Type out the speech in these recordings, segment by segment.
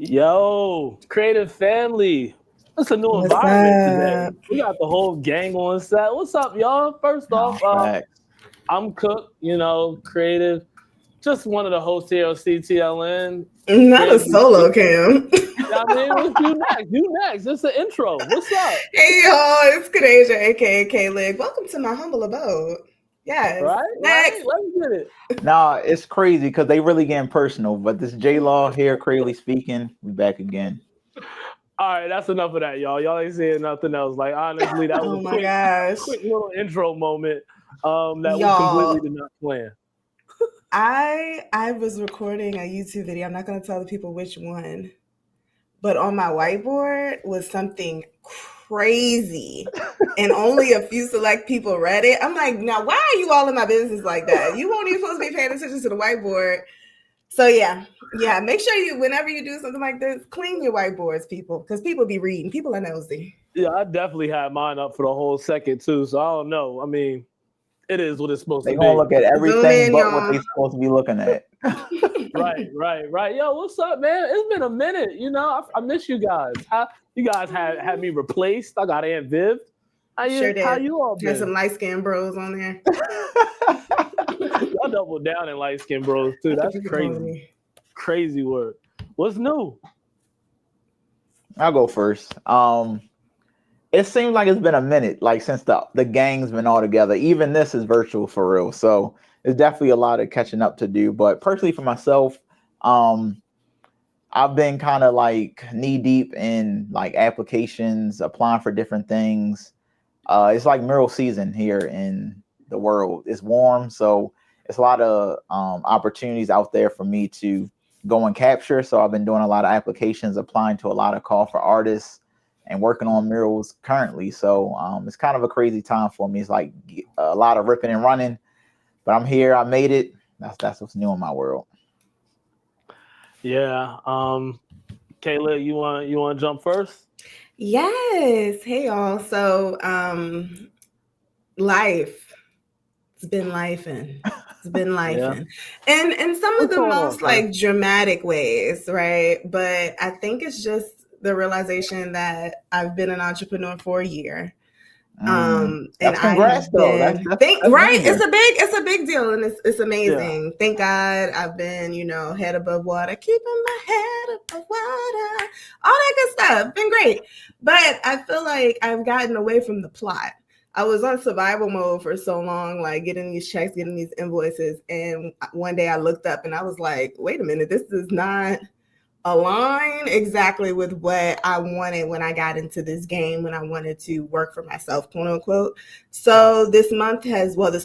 Yo, creative family. It's a new What's environment today. up? We got the whole gang on set. What's up, y'all? First off, No, facts. I'm Cook, creative. Just one of the hosts here on CTLN. Not a Creatively solo speaking. cam. I mean, what's you next? You next. It's the intro. What's up? Hey y'all, it's Kadeja, aka K-Lig. Welcome to my humble abode. Yes. Right? Next. Let's get it. No, it's crazy because they really getting personal. But this J Law here, creatively speaking, we back again. All right, that's enough of that, y'all. Y'all ain't saying nothing else. Like, honestly, that was Oh a my gosh. quick little intro moment that we Y'all, completely did not plan. I was recording a YouTube video. I'm not gonna tell the people which one, but on my whiteboard was something crazy. And only a few select people read it. I'm like, now why are you all in my business like that? You won't even supposed to be paying attention to the whiteboard. So yeah. Make sure you, whenever you do something like this, clean your whiteboards, people, because people be reading. People are nosy. Yeah, I definitely had mine up for the whole second too. So I don't know. I mean, it is what it's supposed They to gonna be. look at Zoom everything in, but what y'all. they supposed to be looking at. Right. Yo, what's up, man? It's been a minute. I miss you guys. How you guys had me replaced? I got Aunt Viv. Sure did. How you all There's been? some light skinned bros on there. Y'all double down in light skin bros too. That's crazy. Crazy word. What's new? I'll go first. It seems like it's been a minute, like since the gang's been all together. Even this is virtual for real, so there's definitely a lot of catching up to do. But personally, for myself, I've been kind of like knee deep in like applications, applying for different things. It's like mural season here in the world. It's warm, so it's a lot of opportunities out there for me to go and capture. So I've been doing a lot of applications, applying to a lot of call for artists, and working on murals currently. So it's kind of a crazy time for me. It's like a lot of ripping and running, but I'm here. I made it. That's what's new in my world. Yeah. Kayla, you want to jump first? Yes. Hey y'all. So life. It's been lifing. It's been lifing. And in some of the most like dramatic ways, right? But I think it's just the realization that I've been an entrepreneur for a year. And congrats, though. That's right. major. It's a big deal, and it's amazing. Yeah. Thank God I've been, head above water, keeping my head above water, all that good stuff. Been great, but I feel like I've gotten away from the plot. I was on survival mode for so long, like getting these checks, getting these invoices, and one day I looked up and I was like, "Wait a minute, this does not align exactly with what I wanted when I got into this game, when I wanted to work for myself, quote unquote." So this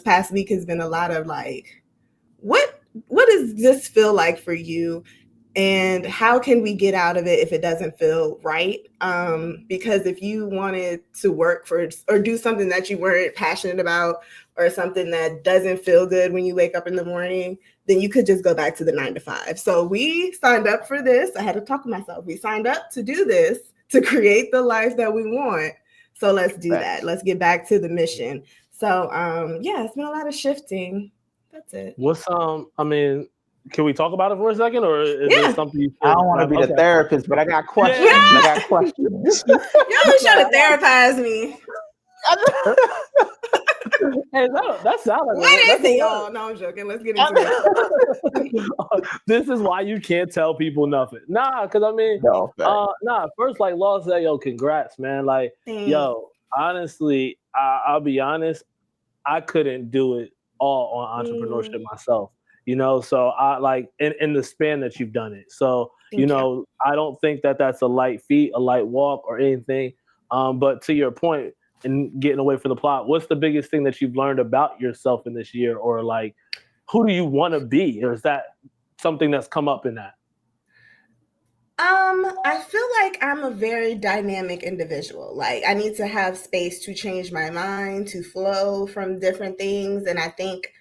past week has been a lot of like, what does this feel like for you? And how can we get out of it if it doesn't feel right? Because if you wanted to work for or do something that you weren't passionate about, or something that doesn't feel good when you wake up in the morning, then you could just go back to the 9 to 5. So we signed up for this. I had to talk to myself. We signed up to do this, to create the life that we want. So let's do that. Let's get back to the mission. So it's been a lot of shifting. That's it. What's can we talk about it for a second, or is there something I don't want to be the therapist, but I got questions. Yeah. I got questions. Y'all trying to therapize me. Hey, that sounds like what is it, y'all? No, I'm joking. Let's get into it. This is why you can't tell people nothing. Nah, because first, like Law said, yo, congrats, man. Like, yo, honestly, I'll be honest, I couldn't do it all on entrepreneurship myself. So I like in the span that you've done it. So, I don't think that that's a light feat, a light walk, or anything. But to your point, and getting away from the plot, what's the biggest thing that you've learned about yourself in this year? Or like, who do you want to be? Or is that something that's come up in that? I feel like I'm a very dynamic individual. Like, I need to have space to change my mind, to flow from different things. And I think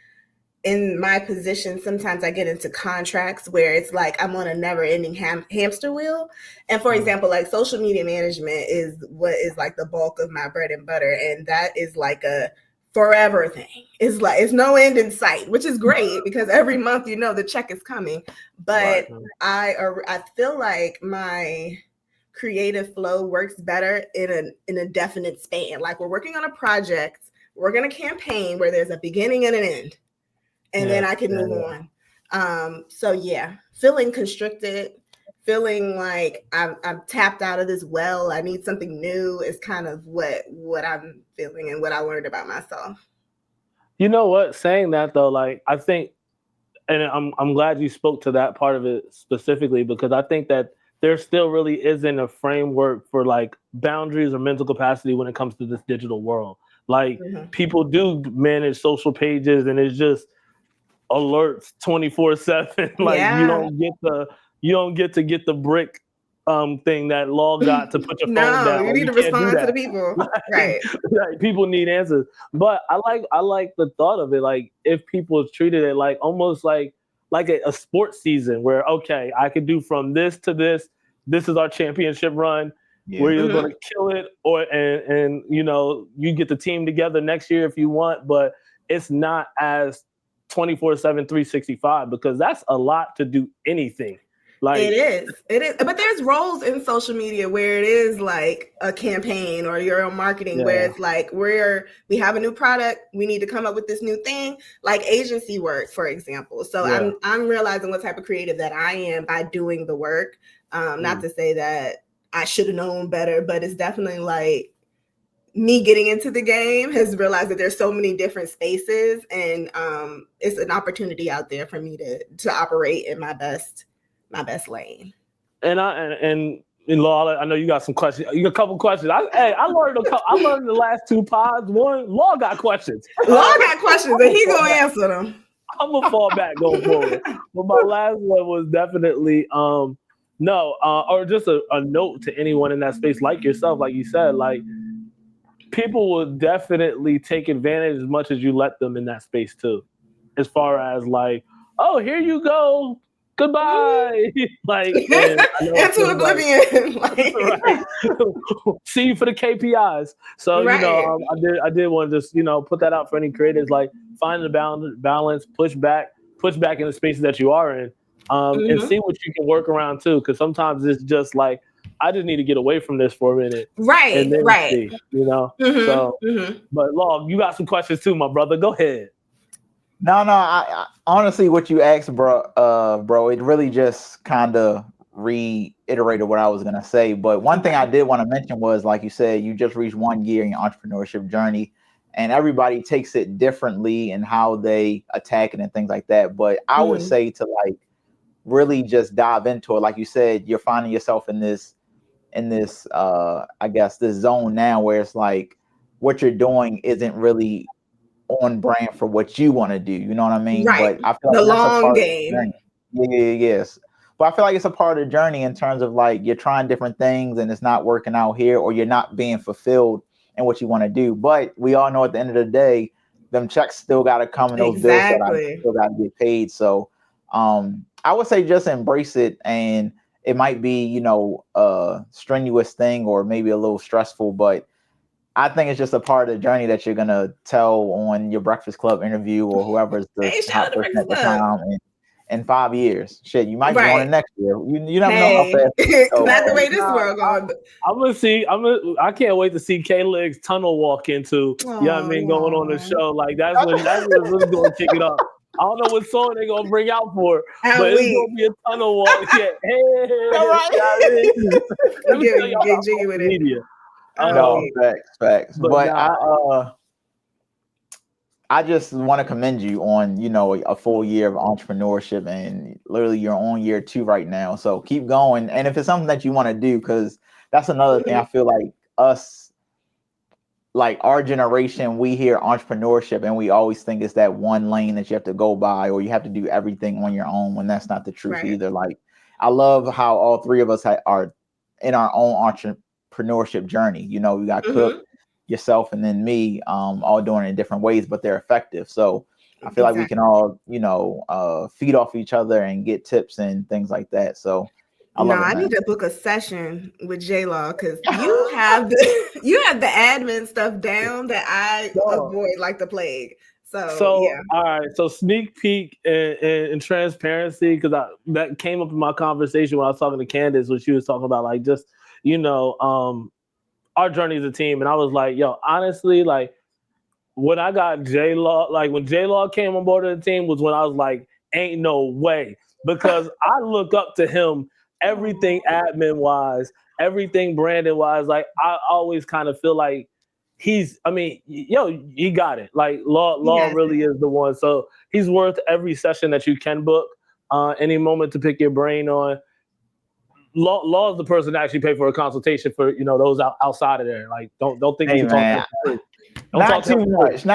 in my position, sometimes I get into contracts where it's like I'm on a never-ending hamster wheel. And for example, like social media management is what is like the bulk of my bread and butter. And that is like a forever thing. It's like it's no end in sight, which is great because every month you know the check is coming. But I feel like my creative flow works better in a definite span. Like we're working on a project, we're working on a campaign where there's a beginning and an end, and then I can move on. So yeah, feeling constricted, feeling like I'm tapped out of this well, I need something new is kind of what I'm feeling and what I learned about myself. You know what? Saying that though, like I think, and I'm glad you spoke to that part of it specifically, because I think that there still really isn't a framework for like boundaries or mental capacity when it comes to this digital world. Like people do manage social pages and it's just alerts 24/7. Like you don't get to get the brick thing that Law got to put your phone down. You need to respond to the people. Right. Like, people need answers. But I like the thought of it. Like if people treated it like almost like a sports season where, okay, I could do from this to this. This is our championship run. Yeah. We're either going to kill it and you know, you get the team together next year if you want, but it's not as 24/7, 365, because that's a lot to do anything. Like it is. But there's roles in social media where it is like a campaign or your own marketing where it's like we have a new product, we need to come up with this new thing, like agency work, for example. So I'm realizing what type of creative that I am by doing the work. Not to say that I should have known better, but it's definitely like me getting into the game has realized that there's so many different spaces, and it's an opportunity out there for me to operate in my best lane. And Law, I know you got some questions. You got a couple questions. I learned the last two pods. One, Law got questions. Law got questions, and he's gonna answer them. I'm gonna fall back going forward. But my last one was definitely or just a note to anyone in that space, like yourself, like you said, like people will definitely take advantage as much as you let them in that space too. As far as like, oh, here you go. Goodbye. Like into oblivion. Right. See you for the KPIs. So you know, I did want to just put that out for any creators. Like find the balance, push back in the spaces that you are in, and see what you can work around too. Because sometimes it's just like I just need to get away from this for a minute. Right. And then see, So, but Law, you got some questions too, my brother. Go ahead. No, I honestly, what you asked, bro, it really just kind of reiterated what I was gonna say. But one thing I did want to mention was, like you said, you just reached 1 year in your entrepreneurship journey, and everybody takes it differently and how they attack it and things like that. But I would say to like really just dive into it. Like you said, you're finding yourself in this, I guess this zone now where it's like what you're doing isn't really on brand for what you want to do. You know what I mean? Right. But I feel like the long game. Yes. But I feel like it's a part of the journey in terms of like you're trying different things and it's not working out here, or you're not being fulfilled in what you want to do. But we all know at the end of the day, them checks still got to come and those bills still got to get paid. So I would say just embrace it, and it might be, a strenuous thing or maybe a little stressful, but I think it's just a part of the journey that you're going to tell on your Breakfast Club interview or whoever's the hot person at the time in 5 years. Shit, you might be on it next year. You never know how fast. That's the way this world going. I'm going to see. I can't wait to see K-Leg's tunnel walk into, going on the show. Like that's when really going to kick it off. I don't know what song they're going to bring out for, but it's going to be a tunnel walk. Yeah. Hey, all right. Let me tell y'all get jiggy with it. Media. No, facts. But I just want to commend you on, a full year of entrepreneurship, and literally you're on year 2 right now. So keep going. And if it's something that you want to do, because that's another thing I feel like us, like our generation, we hear entrepreneurship and we always think it's that one lane that you have to go by, or you have to do everything on your own, when that's not the truth either. Like I love how all three of us are in our own entrepreneurship journey. We got Cook, yourself, and then me, all doing it in different ways, but they're effective. So I feel like we can all, feed off each other and get tips and things like that. So I need to book a session with J Law because you have the admin stuff down that I avoid like the plague. So yeah. All right. So sneak peek and transparency, because that came up in my conversation when I was talking to Candace, when she was talking about like just our journey as a team, and I was like, yo, honestly, like when I got J Law, like when J Law came on board of the team was when I was like, ain't no way, because I look up to him, everything admin wise, everything branding wise. Like I always kind of feel like he got it. Like Law really is the one. So he's worth every session that you can book, any moment to pick your brain on. Law is the person that actually pay for a consultation for those outside of there. Like don't think you can talk to him. Not too much.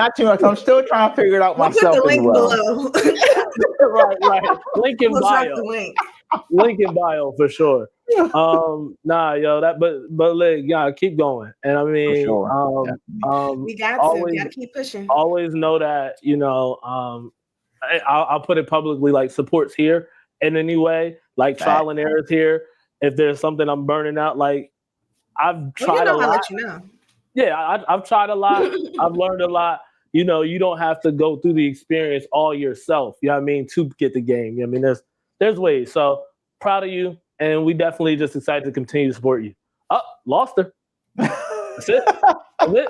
I'm still trying to figure it out myself. Put the link below. right. Link in bio. Link in bio for sure. But like, keep going. And I mean, sure. We gotta keep pushing. Always know that I'll put it publicly, like support's here in any way, like trial and errors here. If there's something I'm burning out, like I've tried a lot. I'll let you know. Yeah, I've tried a lot. I've learned a lot. You don't have to go through the experience all yourself. You know what I mean? To get the game. I mean, there's ways. So proud of you, and we definitely just excited to continue to support you. Oh, lost her. That's it. That's it.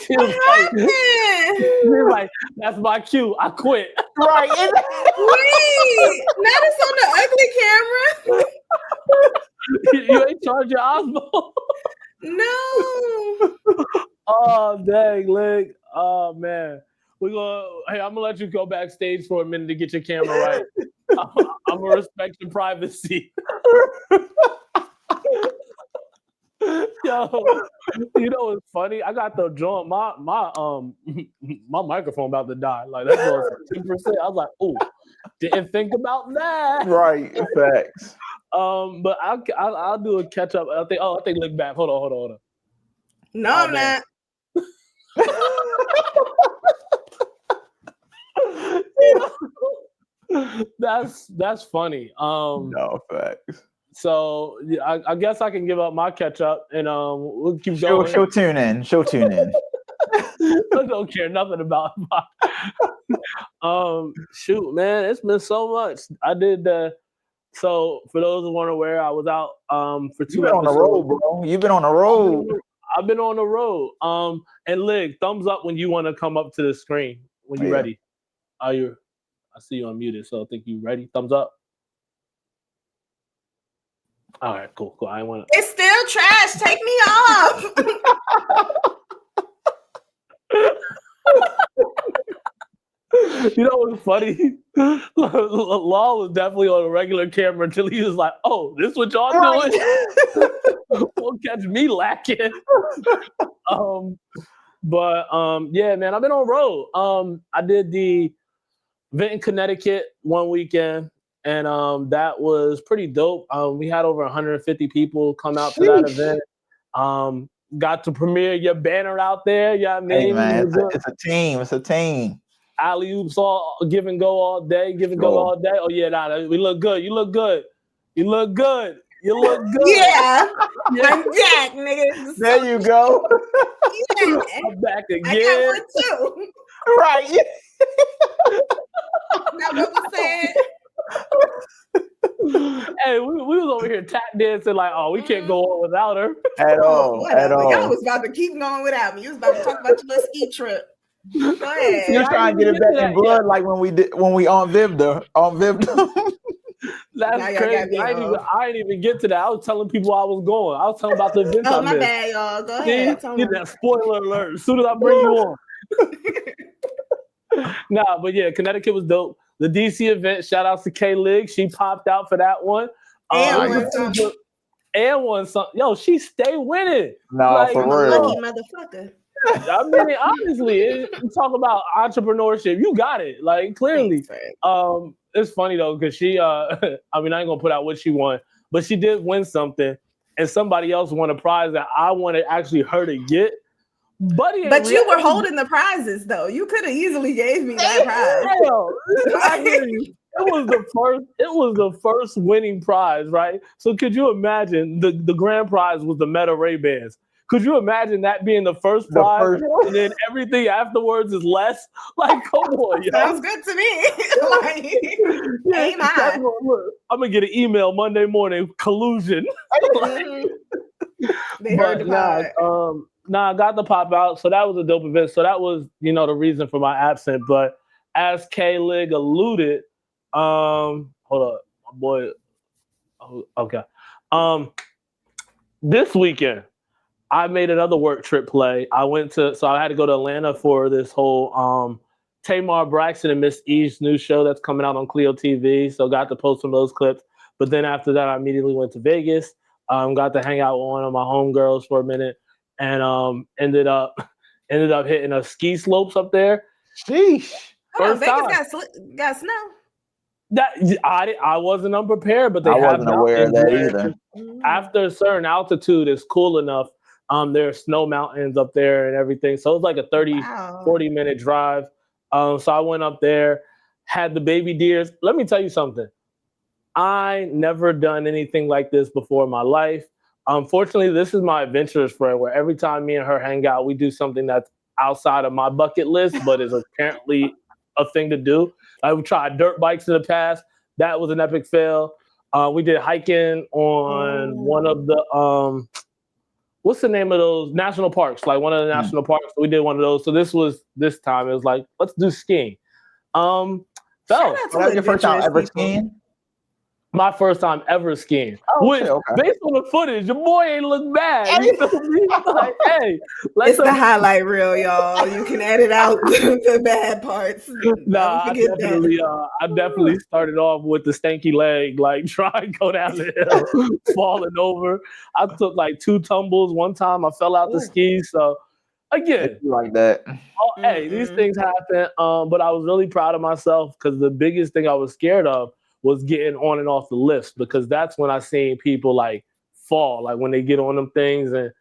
She was like, that's my cue. I quit. Right. Wait, now it's on the ugly camera. You ain't charged your Osmo. No. Oh dang, Lig. Oh man. I'm gonna let you go backstage for a minute to get your camera right. I'm gonna respect your privacy. Yo, what's funny? I got the joint. My microphone about to die. Like that's 10%. I was like, oh, didn't think about that. Right, facts. But I'll do a catch up. I think look back. Hold on. No, I'm not. That's funny. No, facts. So I guess I can give up my catch up, and we'll keep going. She'll tune in. I don't care nothing about my. Shoot, man, it's been so much. I did so for those who weren't aware, I was out for 2 episodes. You've been on the road, bro. You've been on the road. I've been on the road. And Lig, thumbs up when you want to come up to the screen when you're ready. I see you unmuted, so I think you ready. Thumbs up. All right, cool. I want to. It's still trash. Take me off. You know what's funny? Law was definitely on a regular camera until he was like, "Oh, this what y'all doing? Won't catch me lacking." Yeah, man, I've been on road. I did the event in Connecticut one weekend, and that was pretty dope. We had over 150 people come out to that event. Got to premiere your banner out there. Yeah, hey, man, it's a team. It's a team. Alley-oops all give and go all day. Oh yeah, we look good. You look good. You look good. Yeah. I'm back, nigga. There you go. Yeah. I'm back again. I got one too. Right. Now what was said? Hey, we was over here tap dancing like, oh, we can't go on without her. At all. Y'all was about to keep going without me. You was about to talk about your little ski trip. Go ahead. You're trying to get it back in blood, like when we on Vivda. That's crazy. I didn't even get to that. I was telling people I was going. I was telling about the event. Oh, my bad, y'all. Go ahead. Get that spoiler alert as soon as I bring you on. Nah, but yeah, Connecticut was dope. The DC event, shout out to K-Lig. She popped out for that one. And won something. Yo, she stay winning. No, for real. Lucky motherfucker. I mean, honestly, you talk about entrepreneurship. You got it. Like, clearly. It's funny, though, because she, I ain't going to put out what she won, but she did win something, and somebody else won a prize that I wanted actually her to get. But you were holding the prizes, though. You could have easily gave me that prize. the first winning prize, right? So could you imagine the grand prize was the Meta Ray-Bans? Could you imagine that being the first prize and then everything afterwards is less? Like, come on, yo. Sounds good to me. Aim high. I'm gonna get an email Monday morning, collusion. They heard the pod. I got the pop out. So that was a dope event. So that was, the reason for my absence. But as K-Lig alluded, hold up, my boy. Okay. This weekend, I made another work trip play. I had to go to Atlanta for this whole Tamar Braxton and Miss E's new show that's coming out on Clio TV. So got to post some of those clips. But then after that, I immediately went to Vegas. Got to hang out with one of my homegirls for a minute, and ended up hitting a ski slopes up there. Sheesh! Vegas got snow. That I wasn't unprepared, but I wasn't aware of that either. After a certain altitude, it's cool enough. There are snow mountains up there and everything. So it was like a 40 minute drive. So I went up there, had the baby deers. Let me tell you something. I never done anything like this before in my life. Unfortunately, this is my adventurous friend where every time me and her hang out, we do something that's outside of my bucket list, but is apparently a thing to do. I've tried dirt bikes in the past. That was an epic fail. We did hiking on one of the, what's the name of those national parks? Like one of the national parks. We did one of those. So this time it was like, let's do skiing. Was that your first time ever skiing? My first time ever skiing. Which, based on the footage, your boy ain't look bad. You know what I mean? Like, hey, it's the highlight reel, y'all. You can edit out the bad parts. Nah, I definitely started off with the stanky leg, like trying to go down the hill, falling over. I took like 2 tumbles. One time I fell out the skis. So again, like that. Hey, these things happen. But I was really proud of myself because the biggest thing I was scared of was getting on and off the lifts, because that's when I seen people like fall, like when they get on them things, and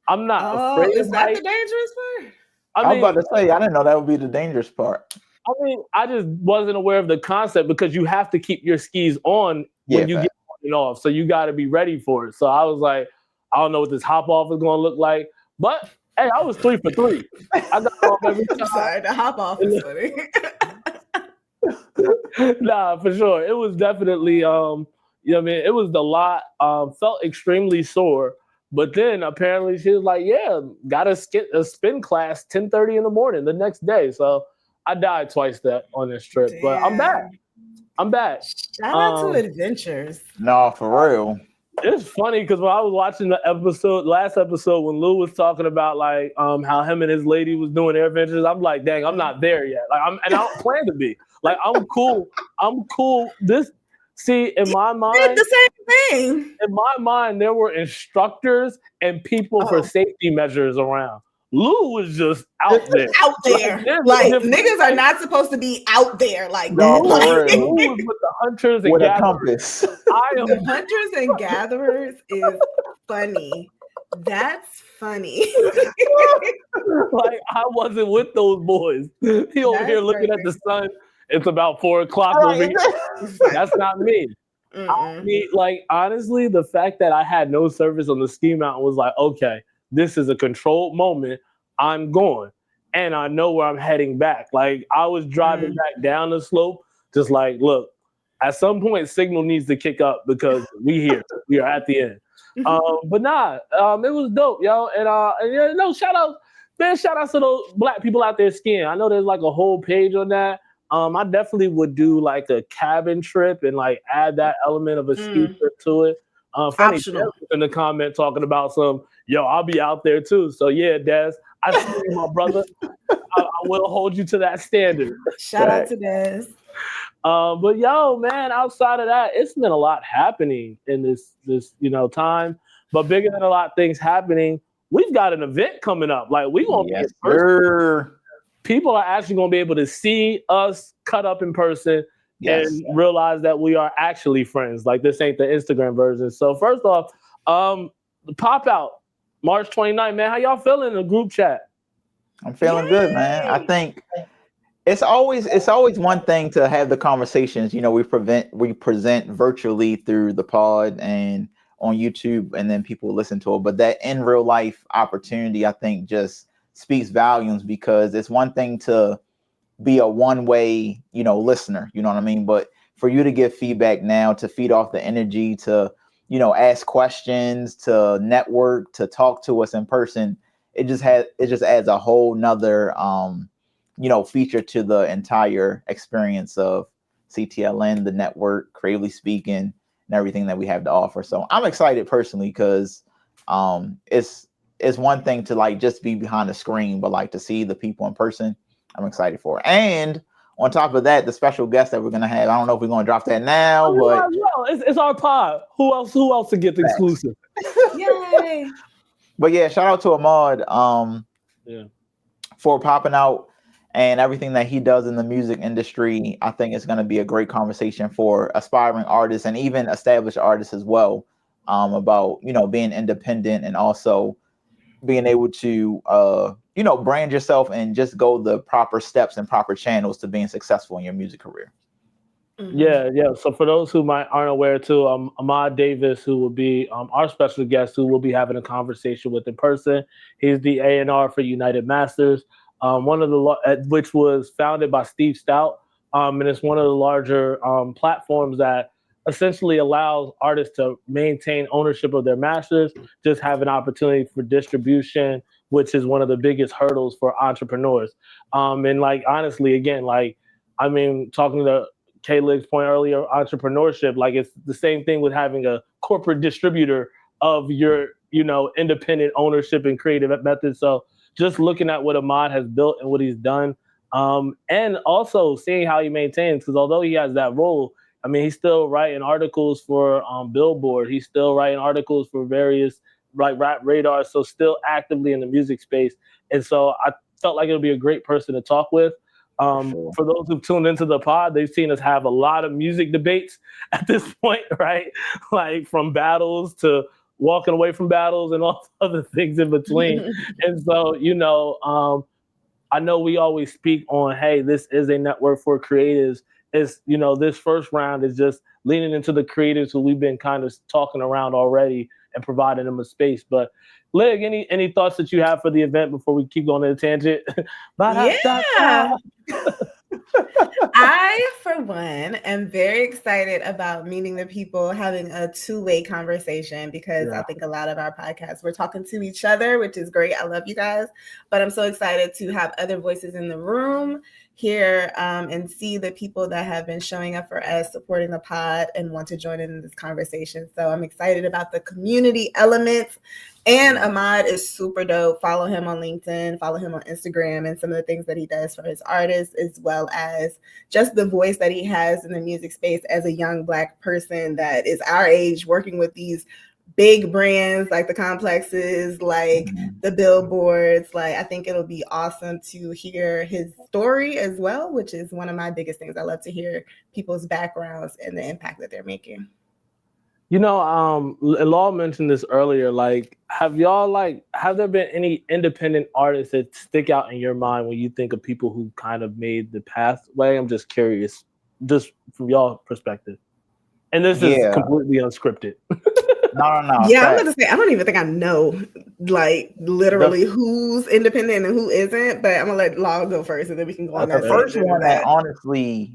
I'm not afraid. Is that the dangerous part? I was about to say, I didn't know that would be the dangerous part. I mean, I just wasn't aware of the concept because you have to keep your skis on when you get on and off. So you got to be ready for it. So I was like, I don't know what this hop off is going to look like, but hey, I was 3 for 3. I got off every time. I'm sorry, the hop off is funny. Nah, for sure. It was definitely, it was a lot. Felt extremely sore. But then apparently she was like, yeah, got a spin class 10:30 in the morning the next day. So I died twice on this trip. Damn. But I'm back. Shout out to adventures. No, for real. It's funny because when I was watching the last episode when Lou was talking about like how him and his lady was doing their adventures, I'm like, dang, I'm not there yet. Like I don't plan to be. Like I'm cool. In my mind, did the same thing. In my mind, there were instructors and people for safety measures around. Lou was just out there. Out there. Like niggas are not supposed to be out there like that. Lou was with the hunters and gatherers. The hunters and gatherers is funny. That's funny. Like I wasn't with those boys. He over here looking at the sun. It's about 4 o'clock over here. That's not me. I mean, like honestly, the fact that I had no service on the ski mountain was like, okay, this is a controlled moment. I'm going, and I know where I'm heading back. Like I was driving back down the slope, just like, look, at some point, signal needs to kick up because we are at the end. But it was dope, yo. And shout out to those Black people out there skiing. I know there's like a whole page on that. I definitely would do like a cabin trip and like add that element of a ski trip to it. Funny in the comment talking about I'll be out there too. So yeah, Des, I see you, my brother. I will hold you to that standard. Shout out to Des. But yo, man, outside of that, it's been a lot happening in this time. But bigger than a lot of things happening, we've got an event coming up. Like we gonna be in person. People are actually gonna be able to see us cut up in person and realize that we are actually friends. Like this ain't the Instagram version. So first off, the pop out March 29th, man. How y'all feeling in the group chat? I'm feeling good, man. I think It's always one thing to have the conversations. We present virtually through the pod and on YouTube, and then people listen to it. But that in real life opportunity, I think, just speaks volumes, because it's one thing to be a one-way, listener, you know what I mean? But for you to give feedback now, to feed off the energy, to, ask questions, to network, to talk to us in person, it just adds a whole nother, feature to the entire experience of CTLN, the network, creatively speaking, and everything that we have to offer. So I'm excited personally, because it's one thing to like just be behind the screen, but like to see the people in person, I'm excited for it. And on top of that, the special guest that we're gonna have, I don't know if we're gonna drop that now, but it's our pod. Who else to get the exclusive? Yay! But yeah, shout out to Ahmad for popping out and everything that he does in the music industry. I think it's going to be a great conversation for aspiring artists and even established artists as well, about being independent and also being able to brand yourself and just go the proper steps and proper channels to being successful in your music career. Yeah. So for those who aren't aware too, Ahmad Davis, who will be our special guest, who we'll be having a conversation with in person. He's the A&R for United Masters, one of the which was founded by Steve Stout, and it's one of the larger platforms that essentially allows artists to maintain ownership of their masters, just have an opportunity for distribution, which is one of the biggest hurdles for entrepreneurs. And like honestly, again, talking to K-Lig's point earlier, entrepreneurship, like it's the same thing with having a corporate distributor of your, independent ownership and creative methods. So just looking at what Ahmad has built and what he's done, and also seeing how he maintains, because although he has that role, he's still writing articles for Billboard. He's still writing articles for various rap radars. So still actively in the music space. And so I felt like it would be a great person to talk with. For those who've tuned into the pod, they've seen us have a lot of music debates at this point, right? Like from battles to walking away from battles and all other things in between. And so, I know we always speak on, hey, this is a network for creatives. It's, this first round is just leaning into the creatives who we've been kind of talking around already and providing them a space. But Lig, any thoughts that you have for the event before we keep going to the tangent? Yeah. I, for one, am very excited about meeting the people, having a two-way conversation, because I think a lot of our podcasts, we're talking to each other, which is great. I love you guys. But I'm so excited to have other voices in the room here, and see the people that have been showing up for us, supporting the pod, and want to join in this conversation. So I'm excited about the community elements. And Ahmad is super dope. Follow him on LinkedIn, follow him on Instagram, and some of the things that he does for his artists, as well as just the voice that he has in the music space as a young Black person that is our age, working with these big brands like the Complexes, like the Billboards. Like, I think it'll be awesome to hear his story as well, which is one of my biggest things. I love to hear people's backgrounds and the impact that they're making. Law mentioned this earlier. Like, have there been any independent artists that stick out in your mind when you think of people who kind of made the pathway? I'm just curious, just from y'all perspective. And this is completely unscripted. No. Yeah, I'm going to say, I don't even think I know, like, literally who's independent and who isn't, but I'm going to let Law go first, and then we can go on that. The first one that honestly,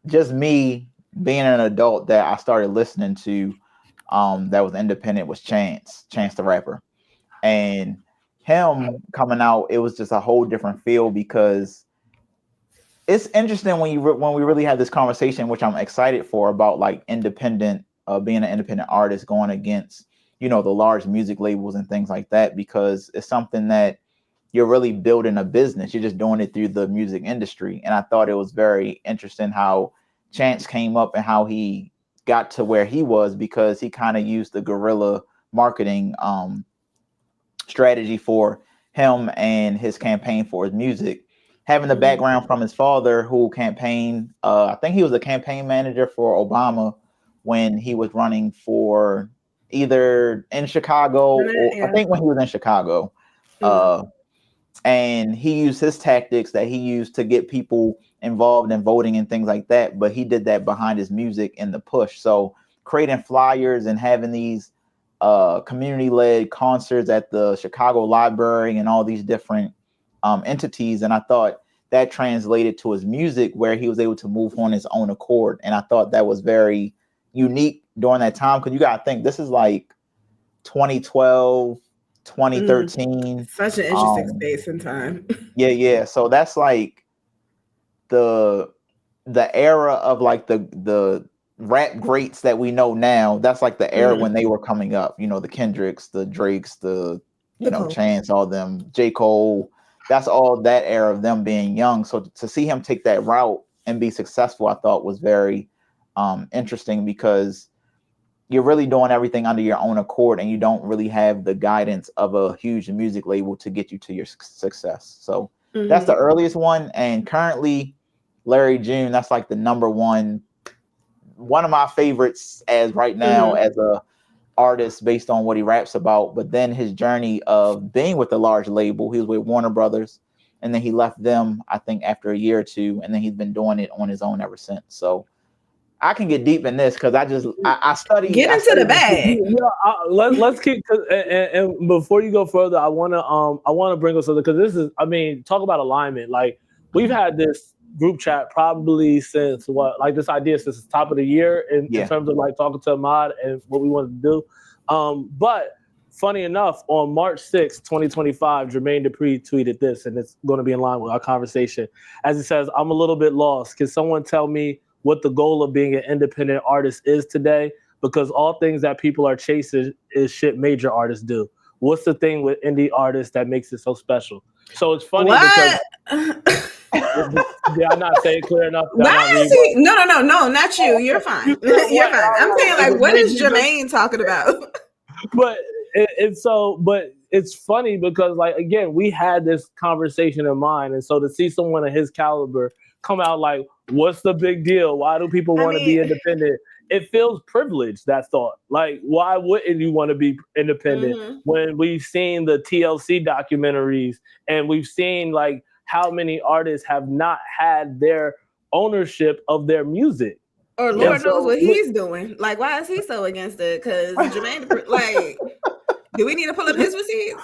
just me being an adult that I started listening to, that was independent, was Chance the Rapper. And him coming out, it was just a whole different feel, because it's interesting when we really have this conversation, which I'm excited for, about like independent, being an independent artist going against, the large music labels and things like that, because it's something that you're really building a business. You're just doing it through the music industry. And I thought it was very interesting how Chance came up and how he got to where he was, because he kind of used the guerrilla marketing strategy for him and his campaign for his music, having the background from his father, who campaigned, I think he was a campaign manager for Obama when he was running for either in Chicago, or I think when he was in Chicago. and he used his tactics that he used to get people involved in voting and things like that. But he did that behind his music and the push. So creating flyers and having these community-led concerts at the Chicago Library and all these different entities. And I thought that translated to his music, where he was able to move on his own accord. And I thought that was very unique during that time, because you got to think, this is like 2012, 2013. Such an interesting space and time. Yeah. So that's like the era of like the rap greats that we know now. That's like the era when they were coming up. You know, the Kendricks, the Drakes, the Chance, all them, J. Cole. That's all that era of them being young. So to see him take that route and be successful, I thought was very interesting, because you're really doing everything under your own accord, and you don't really have the guidance of a huge music label to get you to your success. So that's the earliest one. And currently, Larry June, that's like the number one of my favorites as right now as a artist, based on what he raps about. But then his journey of being with a large label, he was with Warner Brothers, and then he left them, I think, after a year or two, and then he's been doing it on his own ever since. So I can get deep in this because I study. Get into the bag. Yeah, let's keep. And before you go further, I wanna bring up something, because this is, I mean, talk about alignment. Like, we've had this group chat probably since this idea since the top of the year in terms of like talking to Ahmad and what we wanted to do. But funny enough, on March 6th, 2025, Jermaine Dupri tweeted this, and it's going to be in line with our conversation. As he says, "I'm a little bit lost. Can someone tell me what the goal of being an independent artist is today? Because all things that people are chasing is shit major artists do. What's the thing with indie artists that makes it so special?" So it's funny because did I not say it clear enough? Why is he? No, not you. You're fine. You're fine. I'm saying, like, what is Jermaine talking about? But it's funny because, like, again, we had this conversation in mind, and so to see someone of his caliber come out like, what's the big deal? Why do people want to be independent? It feels privileged, that thought. Like, why wouldn't you want to be independent when we've seen the TLC documentaries, and we've seen like how many artists have not had their ownership of their music? Or Lord knows what he's doing. Like, why is he so against it? Because Jermaine, like, do we need to pull up his receipts?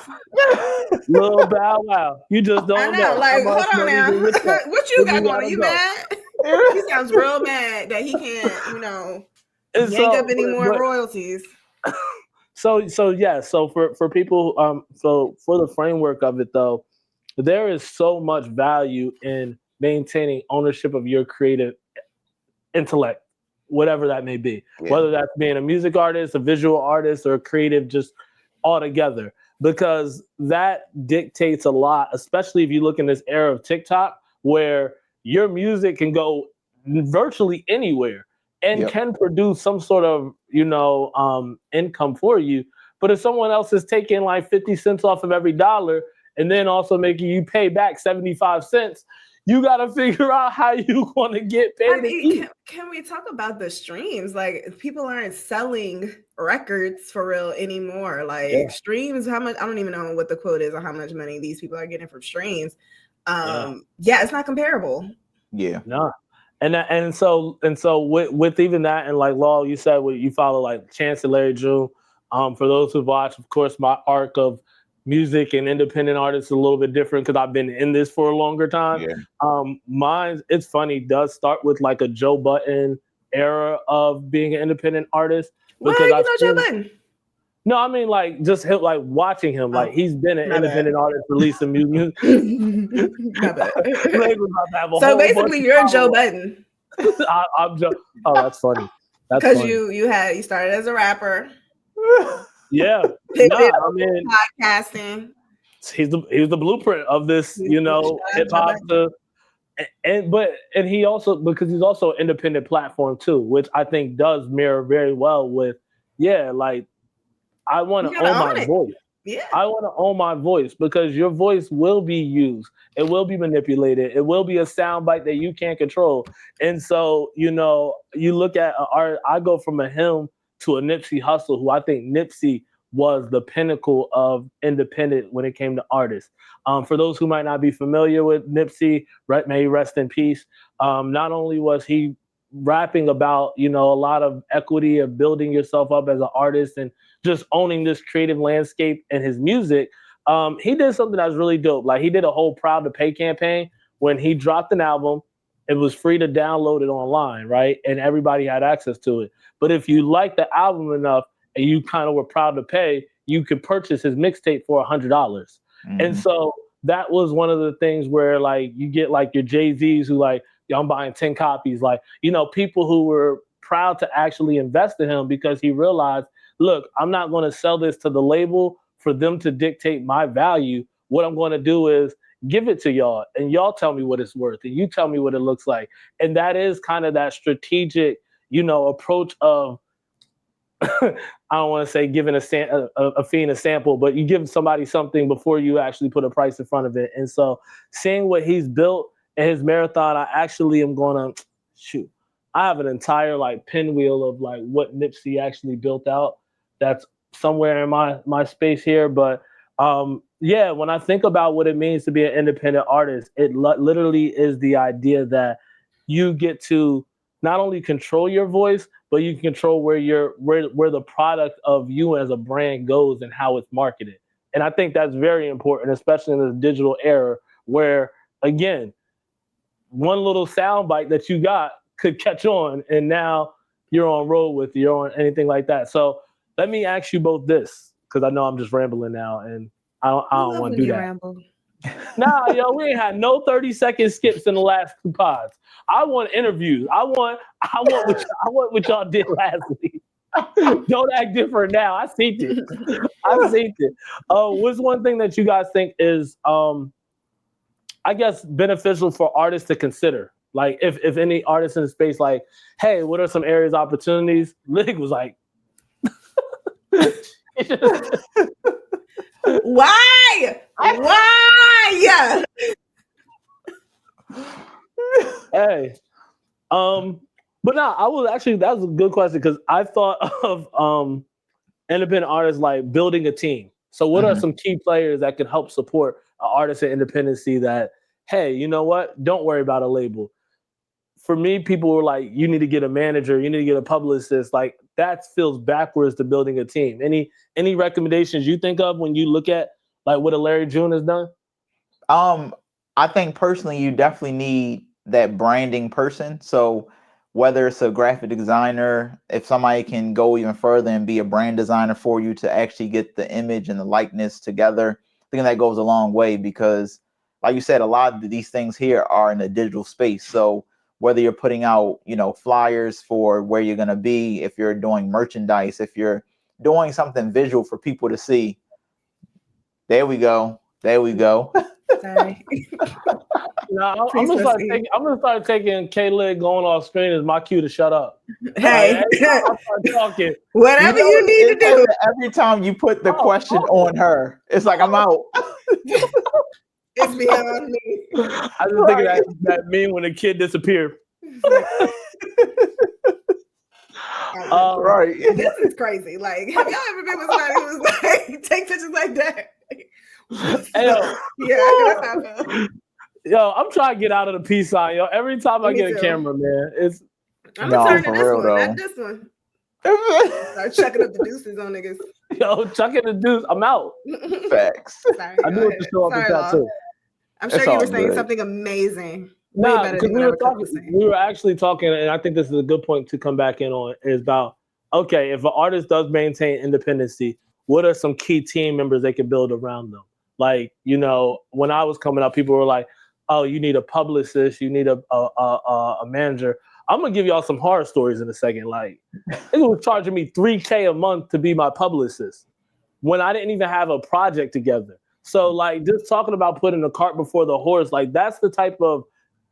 Little Bow Wow. You just don't know. Like, hold on now. What you got going? You mad? He sounds real mad that he can't, yank up any more royalties. So for people, so for the framework of it though, there is so much value in maintaining ownership of your creative intellect, whatever that may be, whether that's being a music artist, a visual artist, or a creative just altogether, because that dictates a lot, especially if you look in this era of TikTok, where your music can go virtually anywhere and can produce some sort of, income for you. But if someone else is taking like 50 cents off of every dollar and then also making you pay back 75 cents, you got to figure out how you want to get paid. Can we talk about the streams? Like, people aren't selling records for real anymore. Like, streams, how much? I don't even know what the quote is or how much money these people are getting from streams. It's not comparable. Yeah. No. And so with even that, and like Law, you said you follow like Chance and Larry June. For those who watch, of course, my arc of music and independent artists is a little bit different because I've been in this for a longer time. Mine, it's funny, does start with like a Joe Budden era of being an independent artist. Why you know Joe Budden? No, I mean, like, just him, like watching him, like he's been an independent artist releasing music. So basically, you're Joe Budden. I'm Joe. Oh, that's funny. Because you started as a rapper. Yeah. I mean, podcasting. He's the blueprint of this, hip hop. And he also, because he's also an independent platform too, which I think does mirror very well with, like, I want to own my voice. Yeah. I want to own my voice, because your voice will be used. It will be manipulated. It will be a soundbite that you can't control. And so, you look at art, I go from a him to a Nipsey Hussle, who I think Nipsey was the pinnacle of independent when it came to artists. For those who might not be familiar with Nipsey, may he rest in peace. Not only was he rapping about, a lot of equity of building yourself up as an artist and just owning this creative landscape and his music, he did something that was really dope. Like, he did a whole Proud to Pay campaign. When he dropped an album, it was free to download it online, right? And everybody had access to it. But if you liked the album enough and you kind of were proud to pay, you could purchase his mixtape for $100. Mm-hmm. And so that was one of the things where, like, you get like your Jay-Z's who like, yo, I'm buying 10 copies. Like, people who were proud to actually invest in him because he realized, look, I'm not going to sell this to the label for them to dictate my value. What I'm going to do is give it to y'all, and y'all tell me what it's worth, and you tell me what it looks like. And that is kind of that strategic, approach of, I don't want to say giving a fiend a sample, but you give somebody something before you actually put a price in front of it. And so seeing what he's built in his marathon, I actually am going to I have an entire like pinwheel of like what Nipsey actually built out. That's somewhere in my space here. But yeah, when I think about what it means to be an independent artist, it literally is the idea that you get to not only control your voice, but you can control where the product of you as a brand goes and how it's marketed. And I think that's very important, especially in this digital era where, again, one little soundbite that you got could catch on, and now you're on road with you, you're on anything like that. So let me ask you both this, because I know I'm just rambling now, and I don't want to do that. Ramble. Nah, yo, we ain't had no 30-second skips in the last 2 pods. I want interviews. I want what y'all did last week. Don't act different now. I seen it. What's one thing that you guys think is, I guess, beneficial for artists to consider? Like, if any artists in the space, like, hey, what are some areas of opportunities? Lig was like, why? Hey, but no, that was a good question, because I thought of independent artists like building a team. So what are some key players that can help support an artist in independency that, hey, you know what? Don't worry about a label. For me, people were like, you need to get a manager, you need to get a publicist. Like, that feels backwards to building a team. Any recommendations you think of when you look at like what a Larry June has done? I think personally, you definitely need that branding person. So whether it's a graphic designer, if somebody can go even further and be a brand designer for you to actually get the image and the likeness together, I think that goes a long way, because like you said, a lot of these things here are in the digital space. So whether you're putting out, flyers for where you're going to be, if you're doing merchandise, if you're doing something visual for people to see, there we go. Sorry. No, I'm gonna start taking K-Lig going off screen as my cue to shut up. Hey, I start talking. Whatever you need to do. Every time you put the question on her, it's like, I'm out. It's beyond me. I just think of that meme when the kid disappeared. Right. This is crazy. Like, have y'all ever been with somebody who was like, take pictures like that? Hey, yeah, that's how I feel. Yo, I'm trying to get out of the peace sign, yo. Every time I get a camera, man, it's. I'm gonna turn to this one, not this one. Start chucking up the deuces on niggas. Yo, chucking the deuce, I'm out. Facts. Sorry, I knew it to show up with that too. I'm sure you were saying something amazing. Nah, because we were actually talking, and I think this is a good point to come back in on, is about, okay, if an artist does maintain independency, what are some key team members they can build around them? Like, when I was coming up, people were like, oh, you need a publicist, you need a manager. I'm gonna give y'all some horror stories in a second. Like, it was charging me $3,000 a month to be my publicist when I didn't even have a project together. So, like, just talking about putting the cart before the horse, like, that's the type of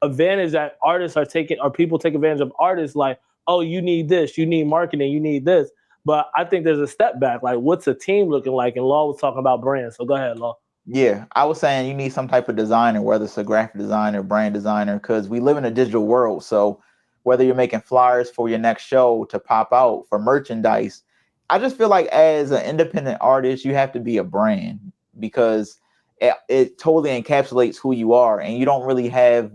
advantage that artists are taking, or people take advantage of artists. Like, oh, you need this, you need marketing, you need this. But I think there's a step back. Like, what's a team looking like? And Law was talking about brands. So go ahead, Law. Yeah, I was saying you need some type of designer, whether it's a graphic designer, brand designer, because we live in a digital world. So whether you're making flyers for your next show to pop out for merchandise, I just feel like as an independent artist, you have to be a brand because it totally encapsulates who you are, and you don't really have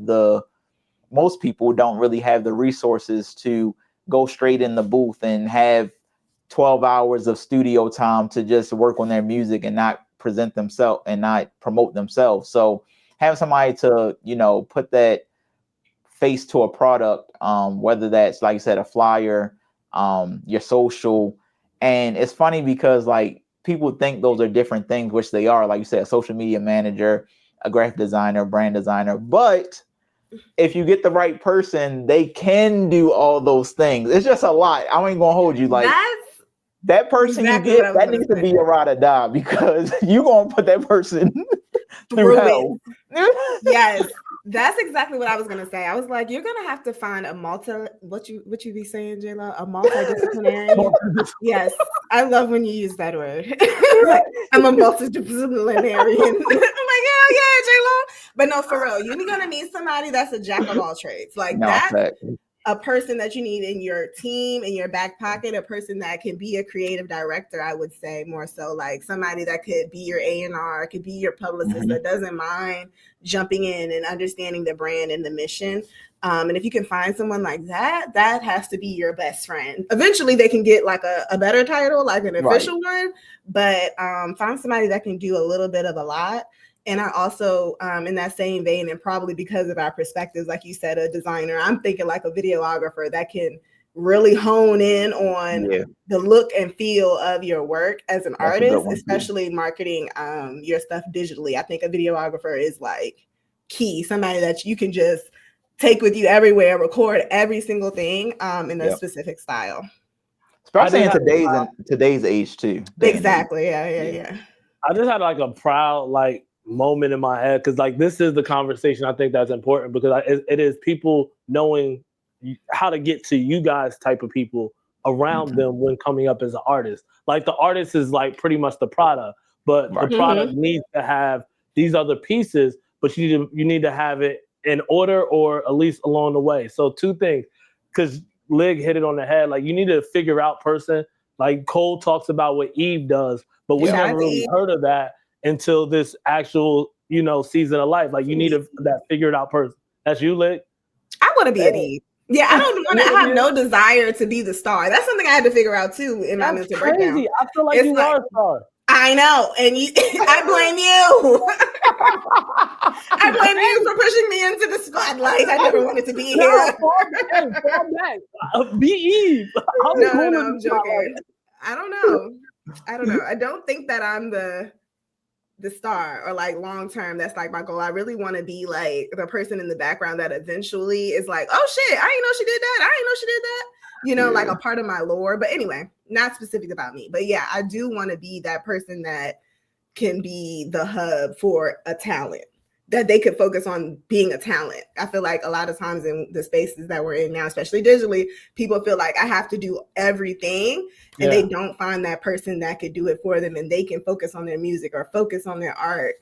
most people don't really have the resources to go straight in the booth and have 12 hours of studio time to just work on their music and not present themselves and not promote themselves. So have somebody to, put that face to a product, whether that's, like you said, a flyer, your social. And it's funny because like people think those are different things, which they are. Like you said, a social media manager, a graphic designer, brand designer. But if you get the right person, they can do all those things. It's just a lot. I ain't gonna hold you. Like that person exactly you get, that needs to be a ride or die because you gonna put that person through hell. Yes. That's exactly what I was gonna say. I was like, you're gonna have to find a what you be saying, J Law? A multidisciplinary. Yes, I love when you use that word. Like, I'm a multidisciplinarian. I'm like, hell yeah, J Law. But no, for real, you're gonna need somebody that's a jack of all trades. Like that. A person that you need in your team, in your back pocket, a person that can be a creative director, I would say more so like somebody that could be your A&R, could be your publicist that doesn't mind jumping in and understanding the brand and the mission. And if you can find someone like that, that has to be your best friend. Eventually they can get like a better title, like an official one, but find somebody that can do a little bit of a lot. And I also, in that same vein, and probably because of our perspectives, like you said, a designer, I'm thinking like a videographer that can really hone in on the look and feel of your work as an artist, especially marketing your stuff digitally. I think a videographer is like key, somebody that you can just take with you everywhere, record every single thing in a specific style. Especially in today's age too. Exactly. Yeah. I just had like a proud moment in my head because this is the conversation I think that's important because it is people knowing how to get to you guys type of people around them when coming up as an artist. Like the artist is like pretty much the product, but the product needs to have these other pieces, but you need to have it in order or at least along the way. So two things, because Lig hit it on the head. Like you need to figure out person. Like Cole talks about what Eve does, but we never really heard of that until this actual, season of life. Like you need that figured out person. That's you, Lig? I want to be an Eve. Yeah, I have no desire to be the star. That's something I had to figure out too in my mental breakdown. I feel like you are a star. I know, and I blame you. I blame you for pushing me into the spotlight. I never wanted to be here. Be Eve. No, I'm joking. I don't know. I don't think that I'm the star or like long term. That's like my goal. I really want to be like the person in the background that eventually is like, oh shit, I didn't know she did that. I didn't know she did that. Like a part of my lore. But anyway, not specific about me. But yeah, I do want to be that person that can be the hub for a talent, that they could focus on being a talent. I feel like a lot of times in the spaces that we're in now, especially digitally, people feel like I have to do everything and they don't find that person that could do it for them and they can focus on their music or focus on their art.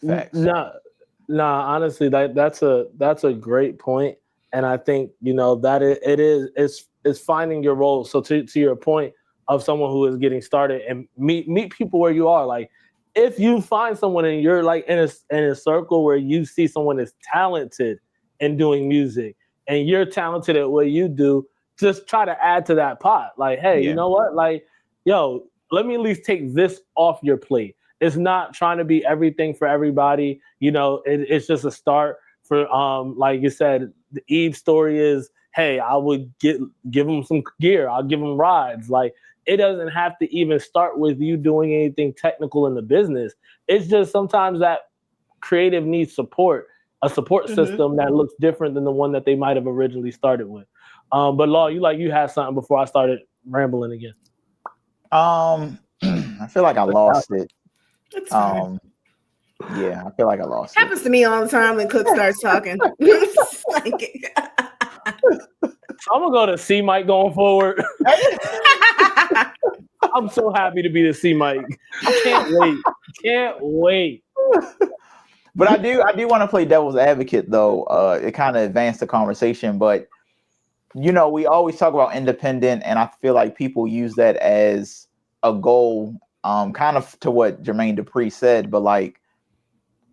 Facts. Nah, honestly, that's a great point. And I think, that it's finding your role. So to your point of someone who is getting started and meet people where you are, like, if you find someone and you're like in a circle where you see someone that's talented in doing music and you're talented at what you do, just try to add to that pot. Like, hey, you know what? Like, yo, let me at least take this off your plate. It's not trying to be everything for everybody. It's just a start for, like you said, the Eve story is, hey, I would give them some gear. I'll give them rides. Like, it doesn't have to even start with you doing anything technical in the business. It's just sometimes that creative needs support, a support system that looks different than the one that they might have originally started with. But Law, you had something before I started rambling again. I feel like I lost it. It's fine. Yeah, I feel like I lost it. Happens to me all the time when Cook starts talking. I'm gonna go to C Mike going forward. I'm so happy to be the C Mike. I can't wait. But I do want to play devil's advocate though. It kind of advanced the conversation, but we always talk about independent, and I feel like people use that as a goal, kind of to what Jermaine Dupri said, but like,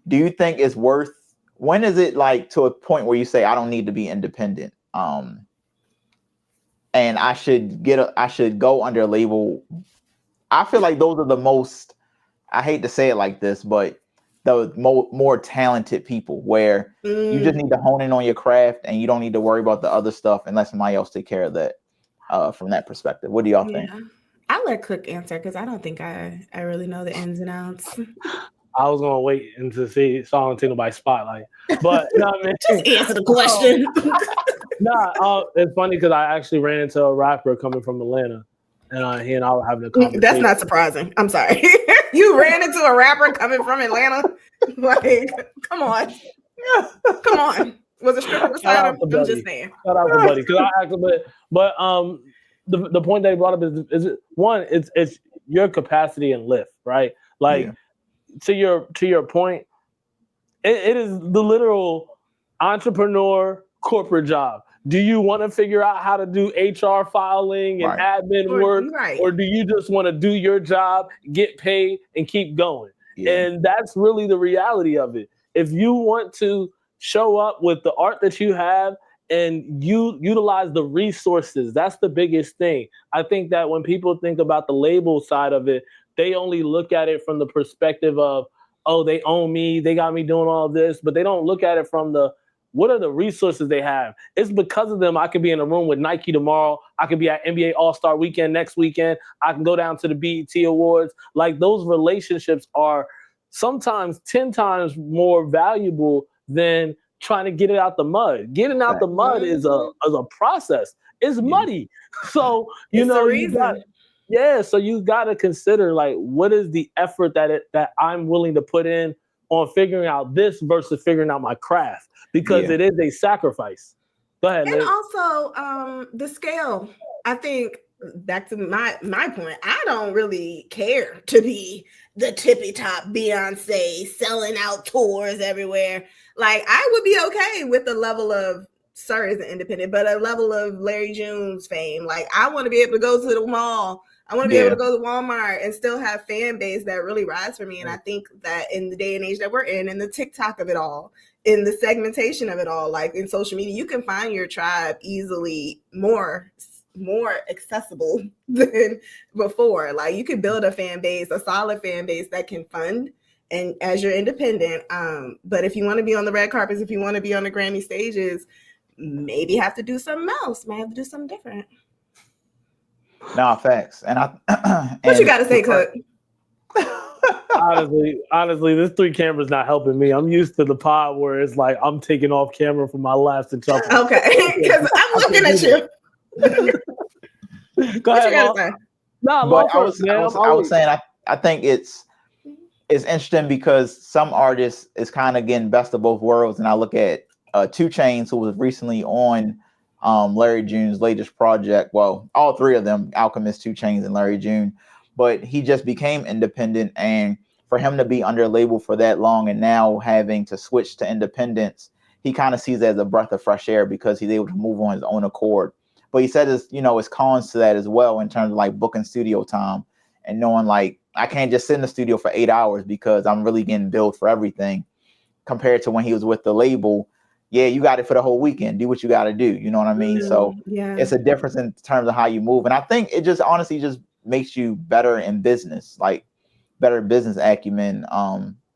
do you think it's worth, when is it like to a point where you say, I don't need to be independent? And I should go under a label. I feel like those are the most, I hate to say it like this, but the more talented people, where you just need to hone in on your craft and you don't need to worry about the other stuff and let somebody else take care of that, from that perspective. What do y'all think? I'll let Cook answer because I don't think I really know the ins and outs. I was gonna wait until see Solentino by spotlight, but just answer the question. It's funny because I actually ran into a rapper coming from Atlanta, and he and I were having a conversation. That's not surprising. I'm sorry. You ran into a rapper coming from Atlanta? Like, come on. Was a stripper beside him? I'm just saying. Shout out to Buddy, because I actually, but the point that he brought up is one, it's your capacity and lift, right? Like, to your point, it is the literal entrepreneur corporate job. Do you want to figure out how to do HR filing and admin work, or do you just want to do your job, get paid, and keep going? And that's really the reality of it. If you want to show up with the art that you have and you utilize the resources, that's the biggest thing. I think that when people think about the label side of it, they only look at it from the perspective of, oh, they own me, they got me doing all this, but they don't look at it from the, what are the resources they have? It's because of them I could be in a room with Nike tomorrow. I could be at NBA All-Star Weekend next weekend. I can go down to the BET Awards. Like, those relationships are sometimes 10 times more valuable than trying to get it out the mud. Getting out the mud is a process. It's muddy. So, you got to consider, like, what is the effort that I'm willing to put in on figuring out this versus figuring out my craft, because it is a sacrifice. Go ahead, and also the scale. I think back to my point, I don't really care to be the tippy top Beyonce selling out tours everywhere. Like, I would be okay with the level of, sorry, isn't independent, but a level of Larry June's fame. Like, I want to be able to go to the mall. I want to be able to go to Walmart and still have fan base that really rides for me. And I think that in the day and age that we're in the TikTok of it all, in the segmentation of it all, like in social media, you can find your tribe easily more accessible than before. Like, you can build a fan base, a solid fan base that can fund, and as you're independent. But if you want to be on the red carpets, if you want to be on the Grammy stages, maybe have to do something else. Might have to do something different. No, facts. And what you got to say, Cook? honestly, this 3 cameras not helping me. I'm used to the pod where it's like I'm taking off camera from my laughs and chuckles. Okay, because I'm looking at you. Go ahead. I was saying I think it's interesting because some artists is kind of getting best of both worlds, and I look at 2 Chainz, who was recently on Larry June's latest project. Well, all 3 of them, Alchemist, 2 Chainz, and Larry June. But he just became independent, and for him to be under a label for that long and now having to switch to independence, he kind of sees it as a breath of fresh air because he's able to move on his own accord. But he said it's cons to that as well, in terms of like booking studio time and knowing like I can't just sit in the studio for 8 hours because I'm really getting billed for everything, compared to when he was with the label. Yeah, you got it for the whole weekend. Do what you got to do. You know what I mean? So it's a difference in terms of how you move. And I think it just honestly just makes you better in business, like better business acumen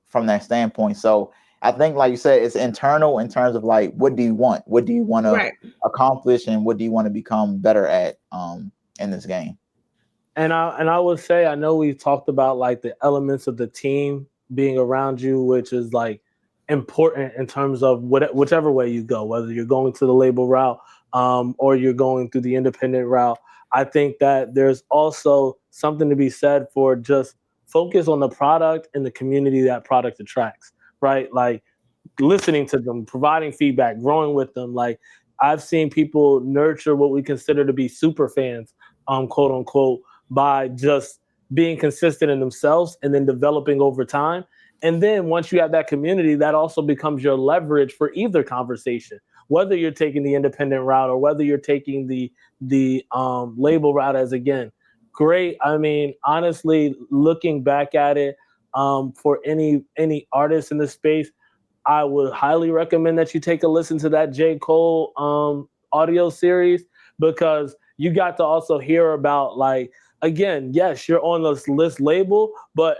from that standpoint. So I think, like you said, it's internal in terms of like, what do you want? What do you want to accomplish? And what do you want to become better at in this game? And I would say, I know we talked about like the elements of the team being around you, which is like important in terms of whichever way you go, whether you're going to the label route or you're going through the independent route. I think that there's also something to be said for just focus on the product and the community that product attracts, right? Like listening to them, providing feedback, growing with them. Like I've seen people nurture what we consider to be super fans, quote unquote, by just being consistent in themselves and then developing over time. And then once you have that community, that also becomes your leverage for either conversation, whether you're taking the independent route or whether you're taking the label route. As again, great. I mean, honestly, looking back at it, for any artist in the space, I would highly recommend that you take a listen to that J. Cole audio series, because you got to also hear about, like, again, yes, you're on this list label, but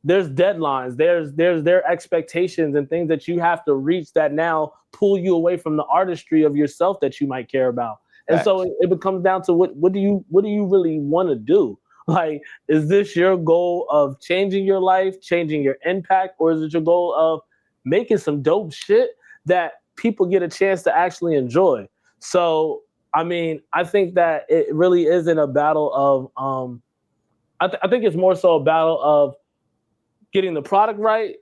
there's deadlines, there's their expectations and things that you have to reach that now pull you away from the artistry of yourself that you might care about. And so it becomes down to what do you really want to do? Like, is this your goal of changing your life, changing your impact, or is it your goal of making some dope shit that people get a chance to actually enjoy? So, I mean, I think that it really isn't a battle of, I think it's more so a battle of getting the product right,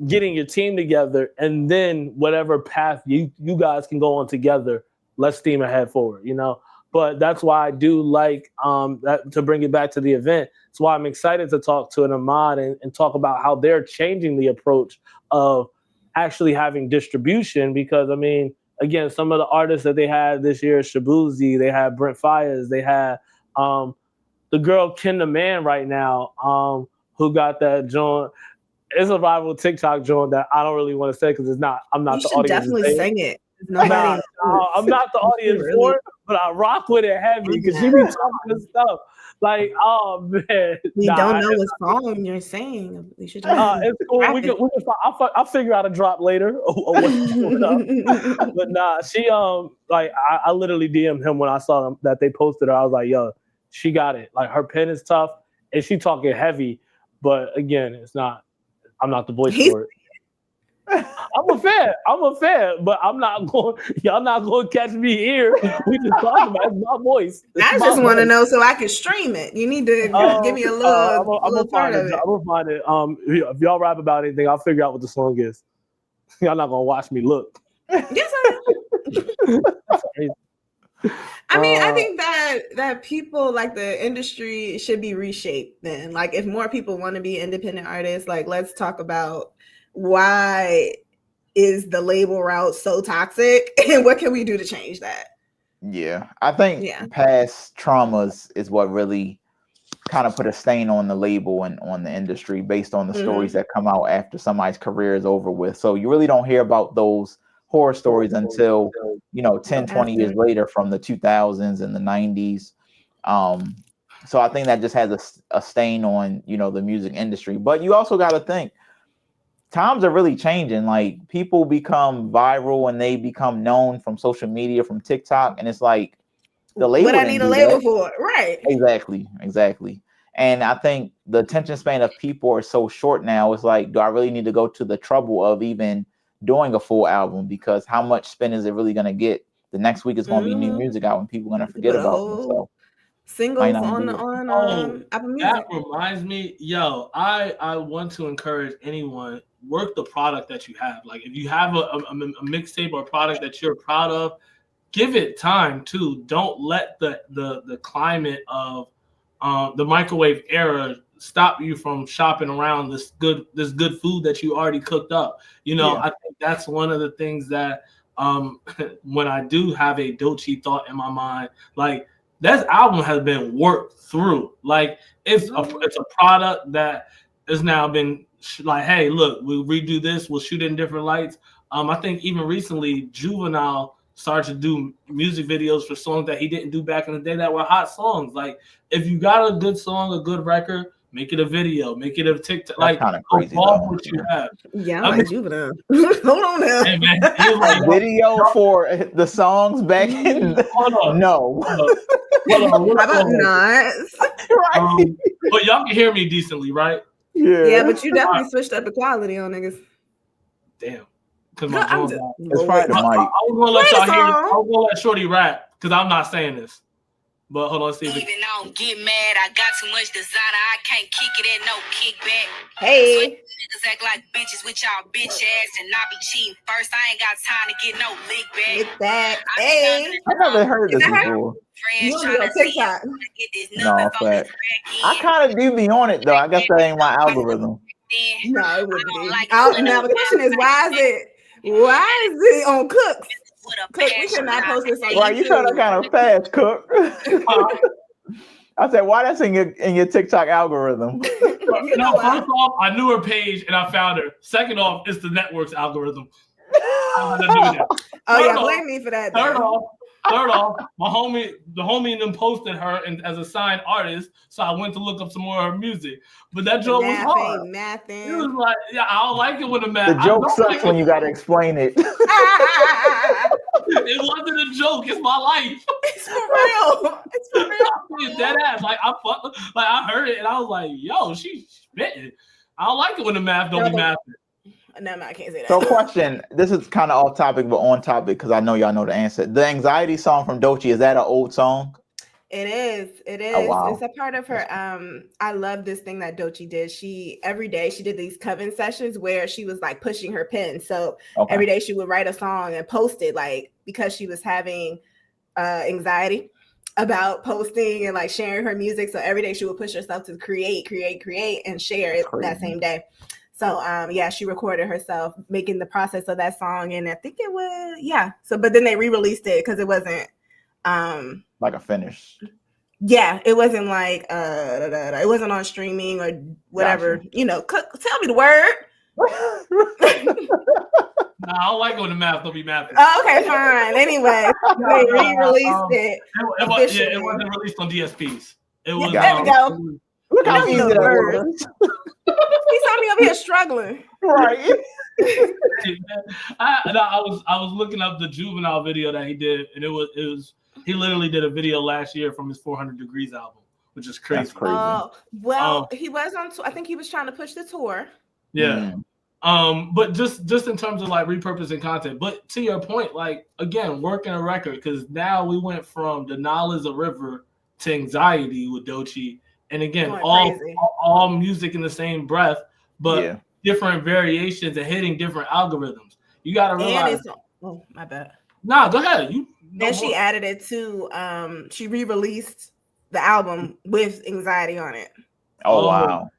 getting your team together, and then whatever path you guys can go on together, let's steam ahead forward, you know? But that's why I do like, that, to bring it back to the event. That's why I'm excited to talk to an Ahmad and talk about how they're changing the approach of actually having distribution. Because, I mean, again, some of the artists that they had this year, Shabuzi, they had Brent Fayez, they had the girl Ken the Man right now, who got that joint. It's a rival TikTok joint that I don't really want to say because it's not. I'm not you the audience. You should definitely sing it. Nobody I'm not the audience really for it, but I rock with it heavy because she be talking this stuff. Like, oh man, we don't know what song you're saying. We should. It's cool. We can. I'll figure out a drop later. But nah, she like I literally DM'd him when I saw them that they posted her. I was like, yo, she got it. Like, her pen is tough and she talking heavy. But again, it's not. I'm not the voice for it. I'm a fan, but I'm not going. Y'all not going to catch me here. We just talking about it's my voice. I just want to know so I can stream it. You need to give me a little. I'm gonna find it. I'm gonna find it. If y'all rap about anything, I'll figure out what the song is. Y'all not gonna watch me look. Yes, I am. I mean, I think that people, like, the industry should be reshaped then. Like, if more people want to be independent artists, like, let's talk about why is the label route so toxic and what can we do to change that? Yeah, I think past traumas is what really kind of put a stain on the label and on the industry based on the stories that come out after somebody's career is over with. So you really don't hear about those horror stories until, 10, 20 years later, from the 2000s and the 90s. So I think that just has a stain on, the music industry. But you also got to think, times are really changing. Like, people become viral and they become known from social media, from TikTok. And it's like, the label. What I need a label for, right? Exactly. And I think the attention span of people are so short now. It's like, do I really need to go to the trouble of even doing a full album? Because how much spin is it really going to get? The next week is going to be new music out and people are going to forget about them. So singles on Apple Music. That reminds me, I want to encourage anyone, work the product that you have. Like, if you have a mixtape or a product that you're proud of, give it time too. Don't let the climate of the microwave era stop you from shopping around this good food that you already cooked up. I think that's one of the things that when I do have a Doechii thought in my mind, like, that album has been worked through. Like, it's a product that has now been like, hey, look, we'll redo this, we'll shoot it in different lights. I think even recently, Juvenile started to do music videos for songs that he didn't do back in the day that were hot songs. Like, if you got a good song, a good record, make it a video, make it a TikTok. That's like, kind of crazy. What you have. Yeah, I like Juvenile. Hold on now. Hey, man, like, video for the songs back in. Hold on. No. Hold on. How about not? Right. But y'all can hear me decently, right? Yeah, but you definitely switched up the quality on niggas. Damn. Because my phone's out. It's probably the mic. I was gonna let y'all hear. I was gonna let Shorty rap because I'm not saying this. But hold on, see. Even I don't get mad, I got too much designer, I can't kick it at no kickback. Hey. Niggas act like bitches with y'all bitch ass and I be cheating first. I ain't got time to get no lick back. Lick back. Hey. I never heard this before. You on TikTok? No, fact. I kind of do be on it though. I guess that ain't my algorithm. then No, it wouldn't be. like Now the question is, why is it on Cooks? Cook, we cannot post this on YouTube. Right, you trying to kind of fast, Cook. I said, why that's in your TikTok algorithm? No, first off, I knew her page and I found her. Second off, it's the network's algorithm. Oh, yeah, blame me for that. Third off, the homie and them posted her as a signed artist, so I went to look up some more of her music. But that joke was hard. It was like, yeah, I don't like it when the math. The joke sucks when you got to explain it. It wasn't a joke. It's my life. It's for real. It's for real. It's dead ass. Like I heard it and I was like, yo, she's spitting. I don't like it when the math don't be mathing. No, I can't say that. So, question. This is kind of off topic, but on topic because I know y'all know the answer. The Anxiety song from Doechii, is that an old song? It is. Oh, wow. It's a part of her. I love this thing that Doechii did. Every day she did these coven sessions where she was like pushing her pen. So every day she would write a song and post it, like because she was having anxiety about posting and like sharing her music. So every day she would push herself to create and share it that same day. So she recorded herself making the process of that song, and I think it was So, but then they re-released it because it wasn't like a finish. Yeah, it wasn't like it wasn't on streaming or whatever. Gotcha. You know, tell me the word. No, I don't like when the math don't be mathing. Oh, okay, fine. Anyway, they re-released it. It wasn't released on DSPs. It was. There we go. Look how easy that was. He saw me over here struggling. Right. I was looking up the Juvenile video that he did, and it was he literally did a video last year from his 400 Degrees album, which is crazy. That's crazy. He was on. I think he was trying to push the tour. Yeah. But just in terms of like repurposing content. But to your point, like again, working a record because now we went from Denali is a River to Anxiety with Doechii. And again, all music in the same breath, but different variations and hitting different algorithms. You got to realize. Oh, my bad. Nah, go ahead. Then she added it to. She re-released the album with Anxiety on it. Oh wow!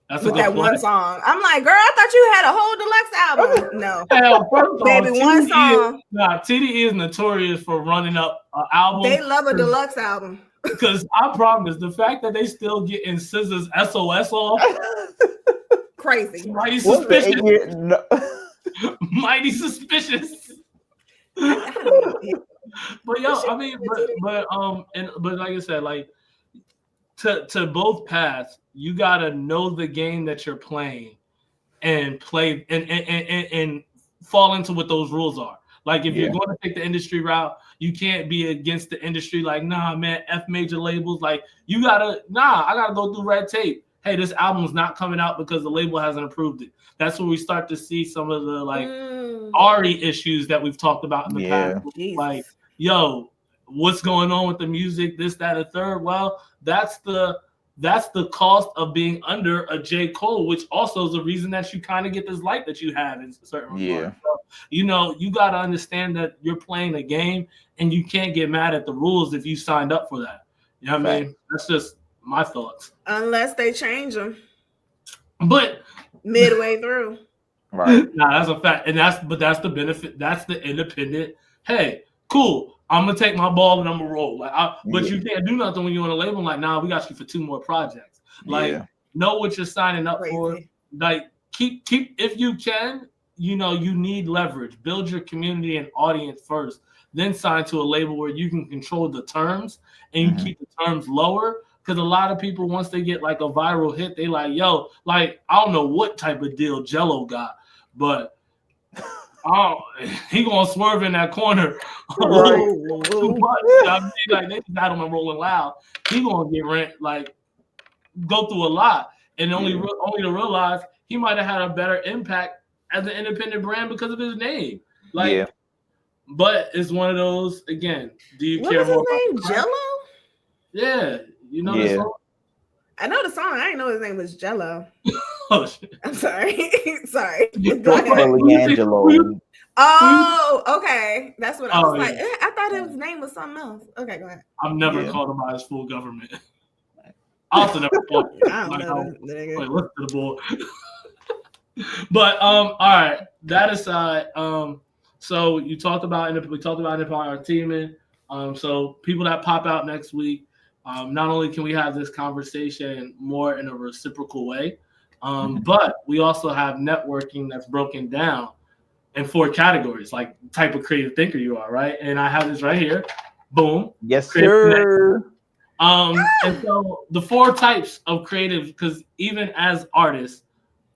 That's with that one song. I'm like, girl, I thought you had a whole deluxe album. No, baby, one song. TDE is notorious for running up an album. They love a deluxe album. Because I promise, the fact that they still getting SZA's SOS off, crazy, mighty suspicious. Mighty suspicious. But yo, I mean, but like I said, like to both paths, you gotta know the game that you're playing and play and fall into what those rules are. Like if you're going to take the industry route, you can't be against the industry. Like, nah, man, F major labels. Like I gotta go through red tape. Hey, this album's not coming out because the label hasn't approved it. That's where we start to see some of the like Ari issues that we've talked about in the past. Like, yo, what's going on with the music? This, that, and third. Well, that's the cost of being under a J. Cole, which also is the reason that you kind of get this light that you have in certain regards. So, you got to understand that you're playing a game and you can't get mad at the rules if you signed up for that. You know what I mean? That's just my thoughts. Unless they change them. But midway through. Right. Nah, that's a fact. And that's the benefit. That's the independent. Hey, cool. I'm gonna take my ball and I'm gonna roll. But you can't do nothing when you're on a label. Like, nah, we got you for 2 more projects. Like, know what you're signing up for. Like, keep if you can. You need leverage. Build your community and audience first. Then sign to a label where you can control the terms and you keep the terms lower. Because a lot of people, once they get like a viral hit, they like, yo, like I don't know what type of deal Jello got, but he gonna swerve in that corner too much. I mean, like they just had him rolling loud. He gonna get rent, like go through a lot, and only to realize he might have had a better impact as an independent brand because of his name. Like, but it's one of those again. Do you care more? What was his name? Jello? Yeah, you know the song. I know the song. I didn't know his name was Jello. Oh shit! I'm sorry. Sorry. Angelo. Oh, okay. That's what I was like. I thought his name was something else. Okay, go ahead. I've never called him by his full government. I also never called him. I don't know. Wait, what's the boy? But all right, that aside, so we talked about Empire teaming. So people that pop out next week, not only can we have this conversation more in a reciprocal way, but we also have networking that's broken down in 4 categories, like type of creative thinker you are, right? And I have this right here. Boom. Yes, sir. And so the 4 types of creative, because even as artists,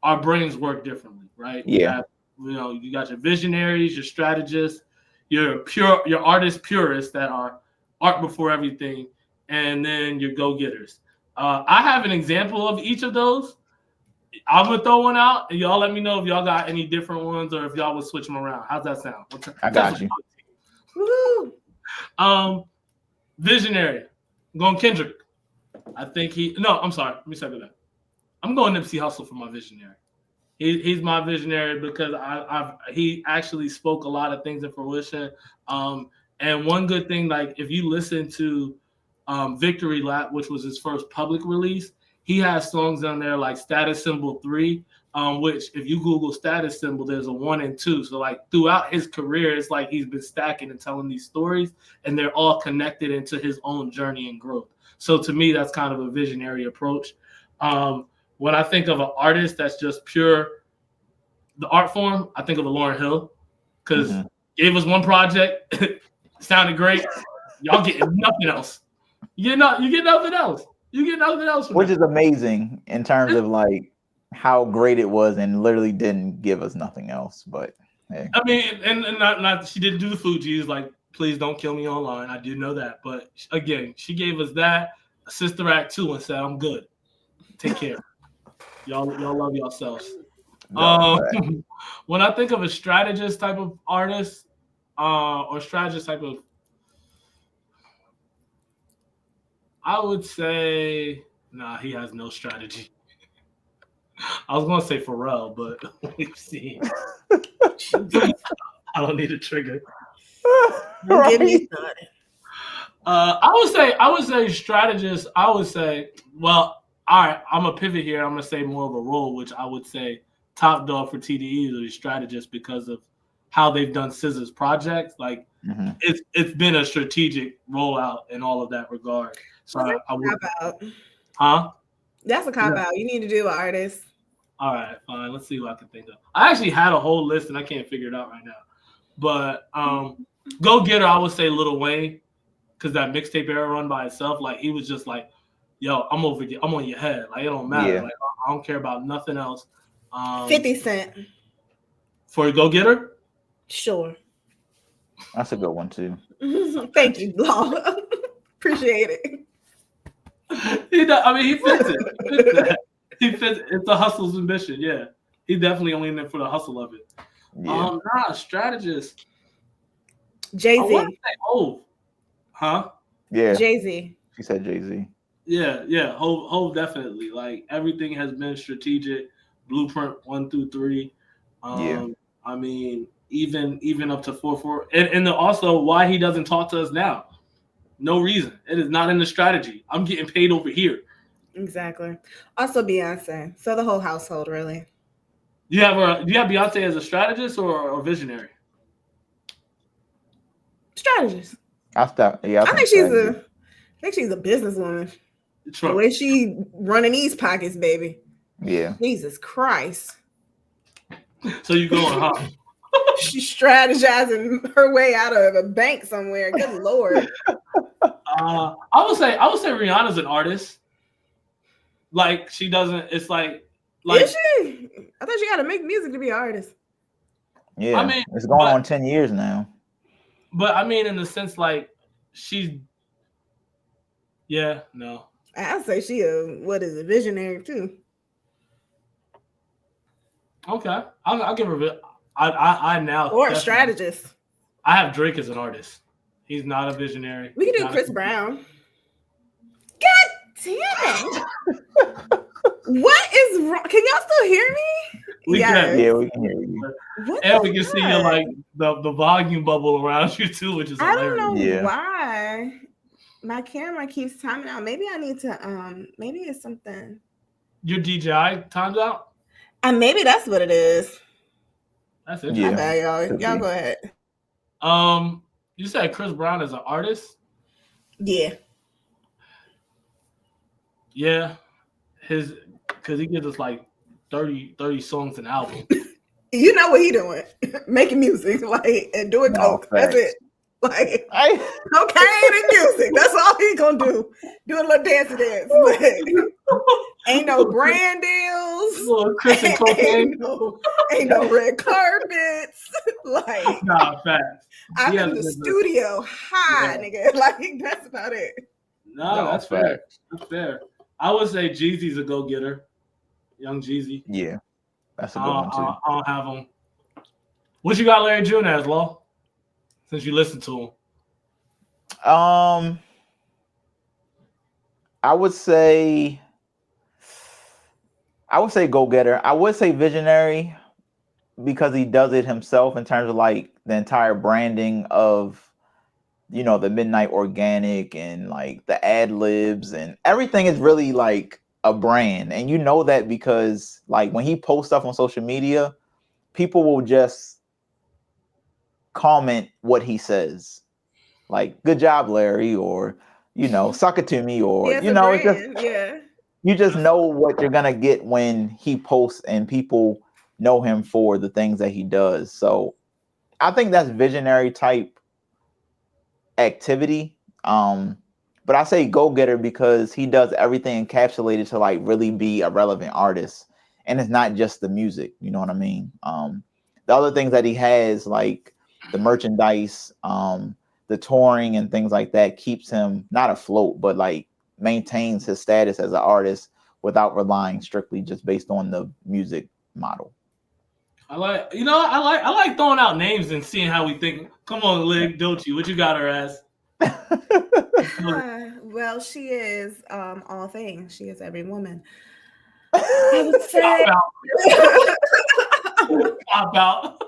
our brains work differently, right? Yeah. You got your visionaries, your strategists, your artist purists that are art before everything, and then your go-getters. I have an example of each of those. I'm gonna throw one out, and y'all let me know if y'all got any different ones or if y'all would switch them around. How's that sound? I got you. Visionary. I'm going Kendrick. I think I'm sorry. Let me say that. I'm going Nipsey Hussle for my visionary. He's my visionary because he actually spoke a lot of things in fruition. And one good thing, like if you listen to Victory Lap, which was his first public release, he has songs on there like Status Symbol 3, which if you Google Status Symbol, there's a 1 and 2. So like throughout his career, it's like he's been stacking and telling these stories, and they're all connected into his own journey and growth. So to me, that's kind of a visionary approach. When I think of an artist that's just pure the art form, I think of a Lauryn Hill because gave us one project, sounded great. Y'all getting nothing else. You get nothing else. You get nothing else. Which is amazing in terms of like how great it was, and literally didn't give us nothing else. But hey. I mean, and not she didn't do the Fugees. Like, please don't kill me online. I do know that, but again, she gave us that Sister Act 2 and said, "I'm good. Take care. Y'all love yourselves." When I think of a strategist type of artist, or strategist type of, I would say, he has no strategy. I was gonna say Pharrell, but we've seen. I don't need a trigger. Don't get me started. I would say strategist. I would say, well, all right. I'm gonna pivot here. I'm gonna say more of a role, which I would say top dog for TDE is a strategist because of how they've done SZA's projects. Like it's been a strategic rollout in all of that regard. So That's I would. Huh? That's a cop out. You need to do an artist. All right, fine. Let's see what I can think of. I actually had a whole list and I can't figure it out right now. But go getter, I would say Lil Wayne, because that mixtape era run by itself, like he was just like, yo, I'm on your head. Like it don't matter. Yeah. Like I don't care about nothing else. 50 Cent. For a go getter? Sure. That's a good one too. Thank you, Law. Appreciate it. He fits it. He fits it. It's the hustle's ambition. Yeah, he definitely only in there for the hustle of it. Yeah. Strategist. Jay-Z. Huh? Yeah. Jay-Z. She said Jay-Z. Yeah. Hov definitely. Like everything has been strategic. Blueprint 1 through 3. Yeah. I mean, even up to 4. And also why he doesn't talk to us now. No reason. It is not in the strategy. I'm getting paid over here. Exactly. Also Beyonce. So the whole household, really. Do you have Beyonce as a strategist or a visionary? Strategist. I think she's a businesswoman. True. The way she running these pockets, baby. Yeah. Jesus Christ. So you going, huh? She's strategizing her way out of a bank somewhere. Good Lord. I would say Rihanna's an artist. Like she doesn't. It's like. Is she? I thought you got to make music to be an artist. Yeah. I mean, it's going on 10 years now. But I mean, in the sense, like she's. Yeah. No. I'd say she a visionary too. Okay, I'll give her a bit. I now or a strategist. I have Drake as an artist. He's not a visionary. We can do Chris Brown. God damn it! What is wrong? Can y'all still hear me? We can. Yeah, we can hear you. And we can see you like the volume bubble around you too, which is hilarious. I don't know why my camera keeps timing out. Maybe I need to maybe it's something. Your DJI times out? And maybe that's what it is. That's it. Yeah. Okay, y'all go ahead. You said Chris Brown is an artist? Yeah. Yeah. Because he gives us like 30 songs an album. You know what he doing? Making music, like, and doing coke. That's it. Like, cocaine and music. That's all he gonna do. Do a little dance. But ain't no brand deals. Little Chris and cocaine. Ain't no red carpets. Like, nah, facts. I'm in the studio high, nigga. Like, that's about it. Nah, that's fair. That's fair. I would say Jeezy's a go-getter. Young Jeezy. Yeah. That's a good one too. I don't have him. What you got Larry June as, Law? Since you listen to him. I would say go-getter. I would say visionary because he does it himself in terms of like the entire branding of, you know, the Midnight Organic and like the ad libs and everything is really like a brand. And you know that because like when he posts stuff on social media, people will just comment what he says. Like, good job, Larry, or, you know, suck it to me, or, you know, it's just, you just know what you're going to get when he posts and people know him for the things that he does. So I think that's visionary type activity. But I say go-getter because he does everything encapsulated to like really be a relevant artist. And it's not just the music, you know what I mean? The other things that he has, like the merchandise, the touring and things like that, keeps him not afloat, but like maintains his status as an artist without relying strictly just based on the music model. I like throwing out names and seeing how we think. Come on, Lig, don't you? What you got her as? Well, she is all things. She is every woman. I would say. Pop out.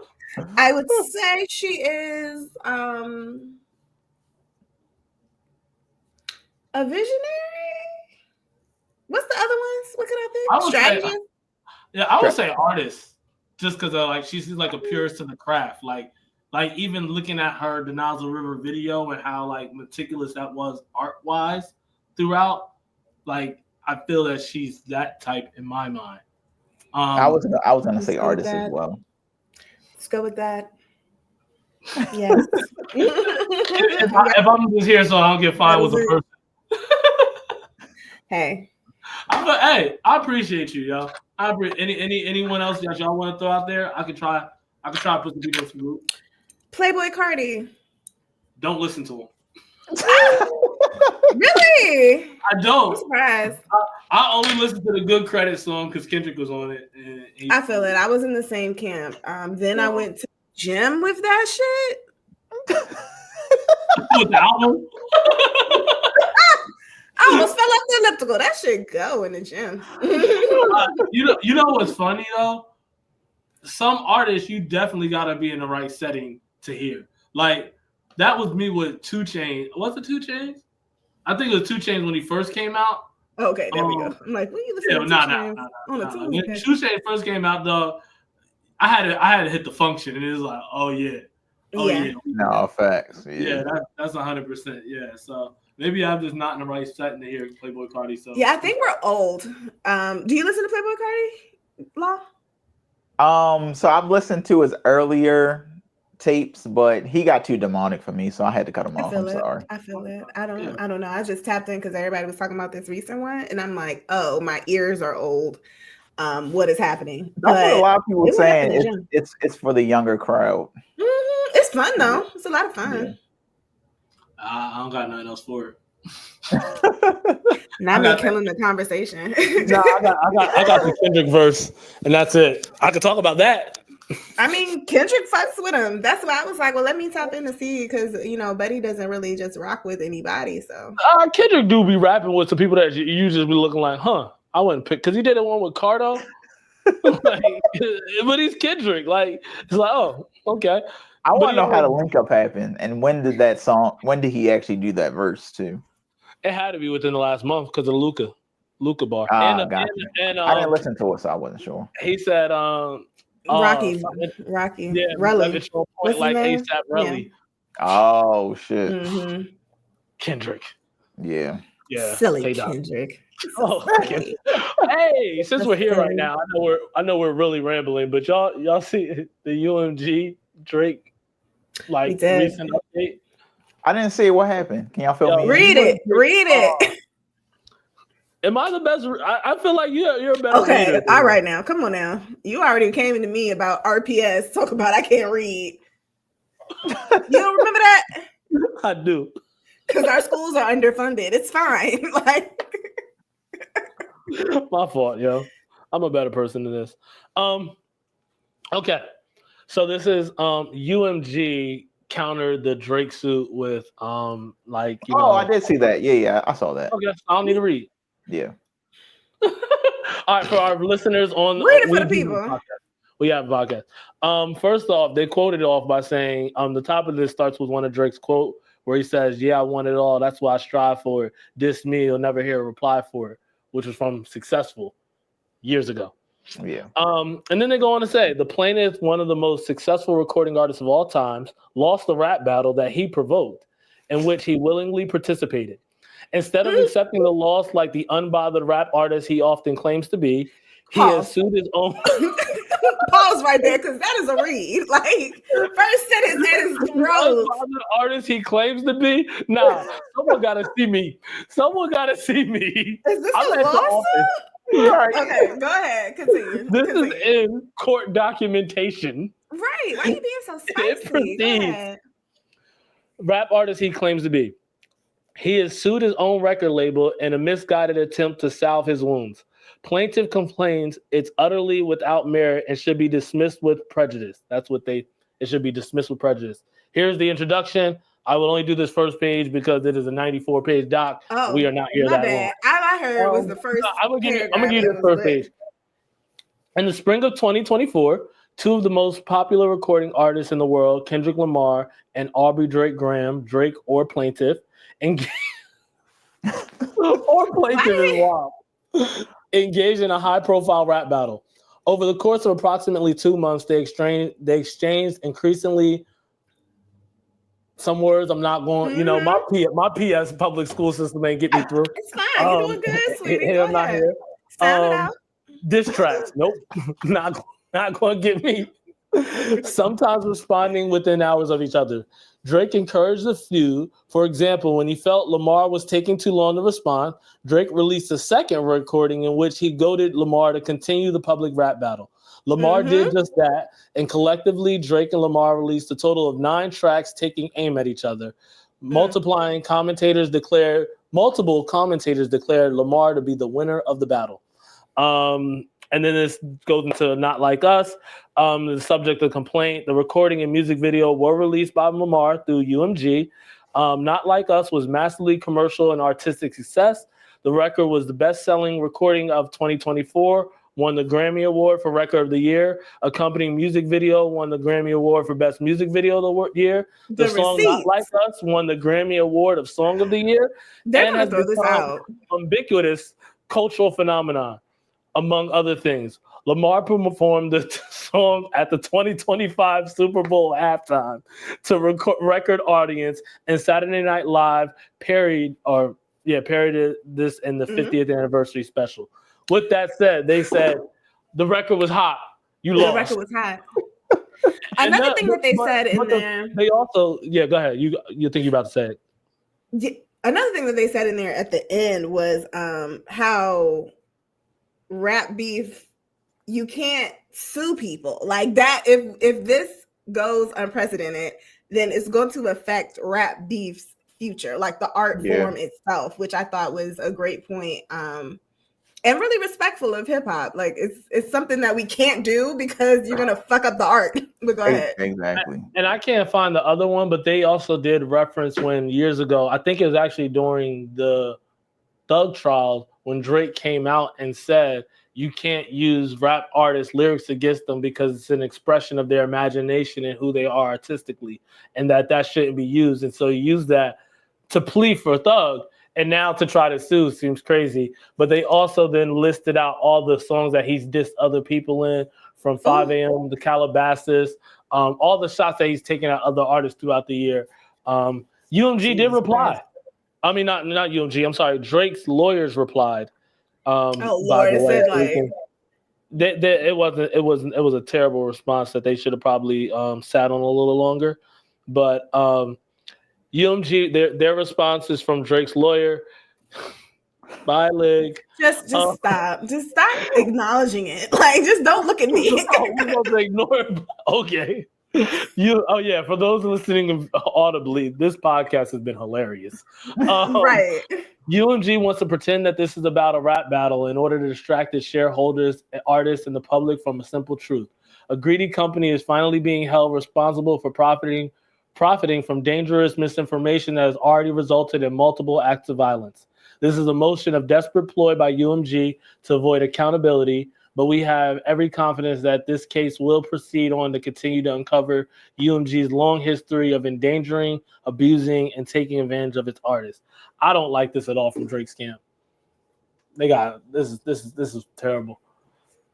I would say she is a visionary. What's the other ones? What can I think? Strategist. I would say artist, just because like she's like a purist to the craft. Like even looking at her the Nozzle River video and how like meticulous that was art wise throughout. Like I feel that she's that type in my mind. I was gonna say artist as well. Let's go with that. Yes. if I'm just here so I don't get fined with a person. Hey, I appreciate you, yo. Anyone else that y'all want to throw out there? I could try to put the people in the group. Playboy Cardi. Don't listen to him. Really? I don't. I'm surprised. I only listen to the Good Credit song because Kendrick was on it. I feel it. I was in the same camp. Then I went to the gym with that shit. With the album? I almost fell off the elliptical. That shit go in the gym. You know what's funny though? Some artists you definitely gotta be in the right setting to hear. Like that was me with 2 Chainz. Was it 2 Chainz? I think it was 2 Chainz when he first came out. Okay, there we go. I'm like, what are you listening to? When 2 Chainz first came out though, I had to hit the function and it was like, oh yeah. No, facts. Yeah, that's 100%. Yeah, so maybe I'm just not in the right setting to hear Playboy Cardi. So yeah, I think we're old. Do you listen to Playboy Cardi, Law? So I've listened to his earlier tapes, but he got too demonic for me, so I had to cut him off. I'm sorry. I feel it. I don't know. I just tapped in because everybody was talking about this recent one, and I'm like, oh, my ears are old. What is happening? That's what a lot of people saying. It's for the younger crowd. Mm-hmm. It's fun though. It's a lot of fun. Yeah. I don't got nothing else for it. Not me killing the conversation. No, I got the Kendrick verse, and that's it. I could talk about that. I mean, Kendrick fucks with him. That's why I was like, well, let me tap in to see because you know, Buddy doesn't really just rock with anybody. So Kendrick do be rapping with some people that you just be looking like, huh? I wouldn't pick because he did one with Cardo. Like, but he's Kendrick. Like it's like, oh, okay. I want to know how the link up happened and when did he actually do that verse too? It had to be within the last month because of Luca. Luca Bar. And I didn't listen to it, so I wasn't sure. He said, Rocky. Yeah, Relly. Point, like ASAP Relly. Yeah. Oh shit. Mm-hmm. Kendrick. Yeah. Silly Kendrick. Oh, okay. Hey, since we're here right now, I know we're really rambling, but y'all see the UMG Drake recent update? I didn't see what happened. Can y'all fill me in? Read it. Am I the best? I feel like you're a better reader. Okay, all right now. Come on now. You already came into me about RPS. Talk about I can't read. You don't remember that? I do. Because our schools are underfunded. It's fine. My fault, yo. I'm a better person than this. Okay. So this is UMG countered the Drake suit with I did see that. Yeah, I saw that. Okay, I don't need to read. Yeah. All right, for our listeners on read it for the people. We have a podcast. First off, they quoted it off by saying the top of this starts with one of Drake's quote where he says, "Yeah, I want it all. That's why I strive for it. Diss me, you'll never hear a reply for it," which was from Successful years ago. Yeah. And then they go on to say the plaintiff, one of the most successful recording artists of all times, lost the rap battle that he provoked, in which he willingly participated. Instead of accepting the loss like the unbothered rap artist he often claims to be, he has sued his own. Pause right there, because that is a read. First sentence, that is gross. Unbothered artist he claims to be. Nah, someone gotta see me. Someone gotta see me. Is this a lawsuit? Okay, go ahead. Continue. This is in court documentation. Right. Why are you being so spicy? Go ahead. Rap artist he claims to be. He has sued his own record label in a misguided attempt to salve his wounds. Plaintiff complains it's utterly without merit and should be dismissed with prejudice. It should be dismissed with prejudice. Here's the introduction. I will only do this first page because it is a 94-page doc. Oh, we are not here that long. I heard was the first. I'm gonna give you the first page. In the spring of 2024, two of the most popular recording artists in the world, Kendrick Lamar and Aubrey Drake Graham, Drake or plaintiff, engaged in a high-profile rap battle. Over the course of approximately 2 months, they exchanged increasingly. Some words I'm not going, my PS public school system ain't get me through. It's fine. You're doing good, sweetie. I'm not here. Sound it out. Diss tracks. Nope. not going to get me. Sometimes responding within hours of each other. Drake encouraged the feud. For example, when he felt Lamar was taking too long to respond, Drake released a second recording in which he goaded Lamar to continue the public rap battle. Lamar did just that, and collectively, Drake and Lamar released a total of 9 tracks taking aim at each other. Multiple commentators declared Lamar to be the winner of the battle. And then this goes into Not Like Us, the subject of complaint. The recording and music video were released by Lamar through UMG. Not Like Us was massively commercial and artistic success. The record was the best-selling recording of 2024, won the Grammy Award for Record of the Year. Accompanying music video won the Grammy Award for Best Music Video of the year. The song Not Like Us won the Grammy Award of Song of the Year. They're going to throw this out. Ubiquitous cultural phenomenon, among other things. Lamar performed the song at the 2025 Super Bowl halftime to record audience, and Saturday Night Live parodied this in the 50th anniversary special. With that said, they said the record was hot. You lost. The record was hot. Another thing that they said in there. They also, go ahead. You think you're about to say it. Yeah, another thing that they said in there at the end was how rap beef, you can't sue people like that. If this goes unprecedented, then it's going to affect rap beef's future, like the art form itself, which I thought was a great point. And really respectful of hip hop. Like it's something that we can't do because you're gonna fuck up the art. But go ahead. Exactly. And I can't find the other one, but they also did reference when years ago, I think it was actually during the Thug trials, when Drake came out and said you can't use rap artists' lyrics against them because it's an expression of their imagination and who they are artistically, and that shouldn't be used. And so he used that to plea for Thug. And now to try to sue seems crazy. But they also then listed out all the songs that he's dissed other people in, from 5 a.m. to Calabasas, all the shots that he's taken at other artists throughout the year. UMG did reply. Christ. I mean, not UMG. I'm sorry. Drake's lawyers replied. By the way, it was a terrible response that they should have probably sat on a little longer. But UMG, their response is from Drake's lawyer. Bye, Lig. Just stop. Just stop acknowledging it. Like, just don't look at me. We're going to ignore it. Okay. For those listening audibly, this podcast has been hilarious. Right. UMG wants to pretend that this is about a rap battle in order to distract its shareholders, artists, and the public from a simple truth. A greedy company is finally being held responsible for profiting from dangerous misinformation that has already resulted in multiple acts of violence. This is a motion of desperate ploy by UMG to avoid accountability, but we have every confidence that this case will proceed on to continue to uncover UMG's long history of endangering, abusing, and taking advantage of its artists. I don't like this at all from Drake's camp. They got this is terrible.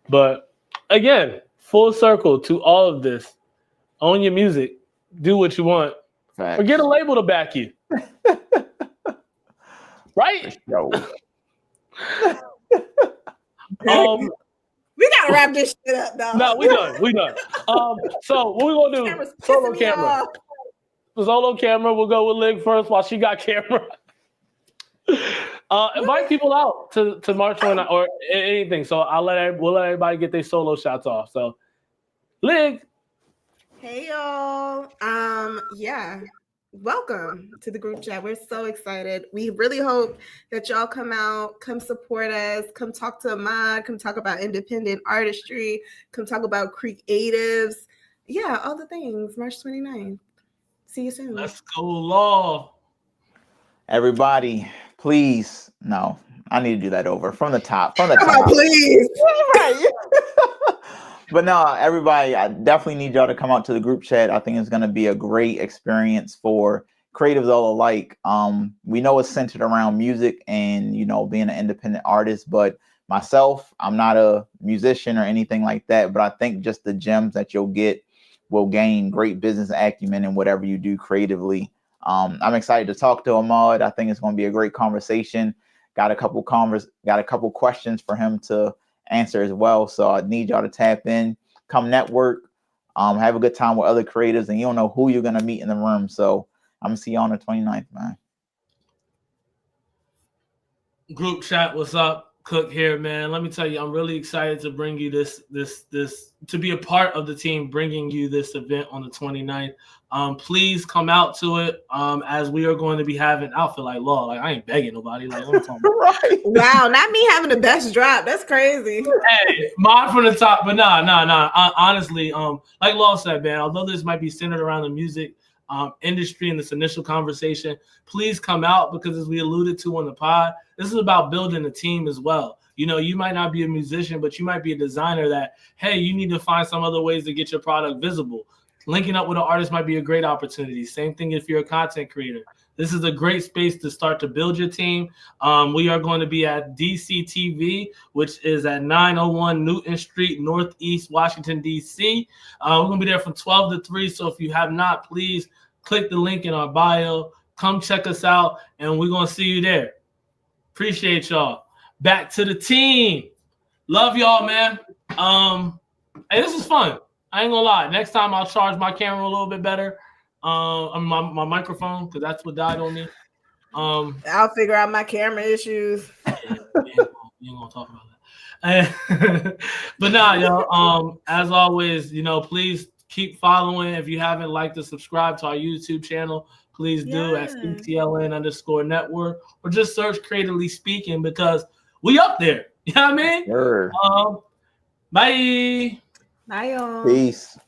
But again, full circle to all of this. Own your music. Do what you want. Facts. Or get a label to back you. Right? We gotta wrap this shit up, though. No, we done. So what we gonna do? Solo camera. Solo camera. We'll go with Lig first while she got camera. Invite people out to March 29 or anything. So we'll let everybody get their solo shots off. So, Lig. Hey y'all. Welcome to the group chat. We're so excited. We really hope that y'all come out, come support us, come talk to Ahmad, come talk about independent artistry, come talk about creatives. Yeah, all the things. March 29th. See you soon. Let's go, Law. Everybody, please. No, I need to do that over from the top. Come on, please. But no, everybody, I definitely need y'all to come out to the group chat. I think it's going to be a great experience for creatives all alike. We know it's centered around music and, being an independent artist. But myself, I'm not a musician or anything like that. But I think just the gems that you'll get will gain great business acumen in whatever you do creatively. I'm excited to talk to Ahmad. I think it's going to be a great conversation. Got a couple questions for him to answer as well. So I need y'all to tap in, come network, have a good time with other creators, and you don't know who you're going to meet in the room. So I'm going to see you on the 29th, man. Group chat, what's up? Cook here, man. Let me tell you, I'm really excited to bring you this to be a part of the team bringing you this event on the 29th. Please come out to it as we are going to be having outfit like Law. Like, I ain't begging nobody. Like, what I'm right. Wow, not me having the best drop. That's crazy. Hey, mine from the top, but nah. Honestly, like Law said, man, although this might be centered around the music industry in this initial conversation, please come out because, as we alluded to on the pod, this is about building a team as well. You might not be a musician, but you might be a designer that, hey, you need to find some other ways to get your product visible. Linking up with an artist might be a great opportunity. Same thing if you're a content creator. This is a great space to start to build your team. We are going to be at DCTV, which is at 901 Newton Street, Northeast Washington, D.C. We're going to be there from 12 to 3. So if you have not, please click the link in our bio. Come check us out, and we're going to see you there. Appreciate y'all. Back to the team. Love y'all, man. Hey, this is fun. I ain't gonna lie. Next time I'll charge my camera a little bit better. My microphone, because that's what died on me. I'll figure out my camera issues. You ain't gonna talk about that. But nah, y'all. As always, please keep following. If you haven't liked or subscribed to our YouTube channel, please do at CTLN_network, or just search Creatively Speaking because we up there. You know what I mean? Sure. Bye. Bye, y'all. Peace.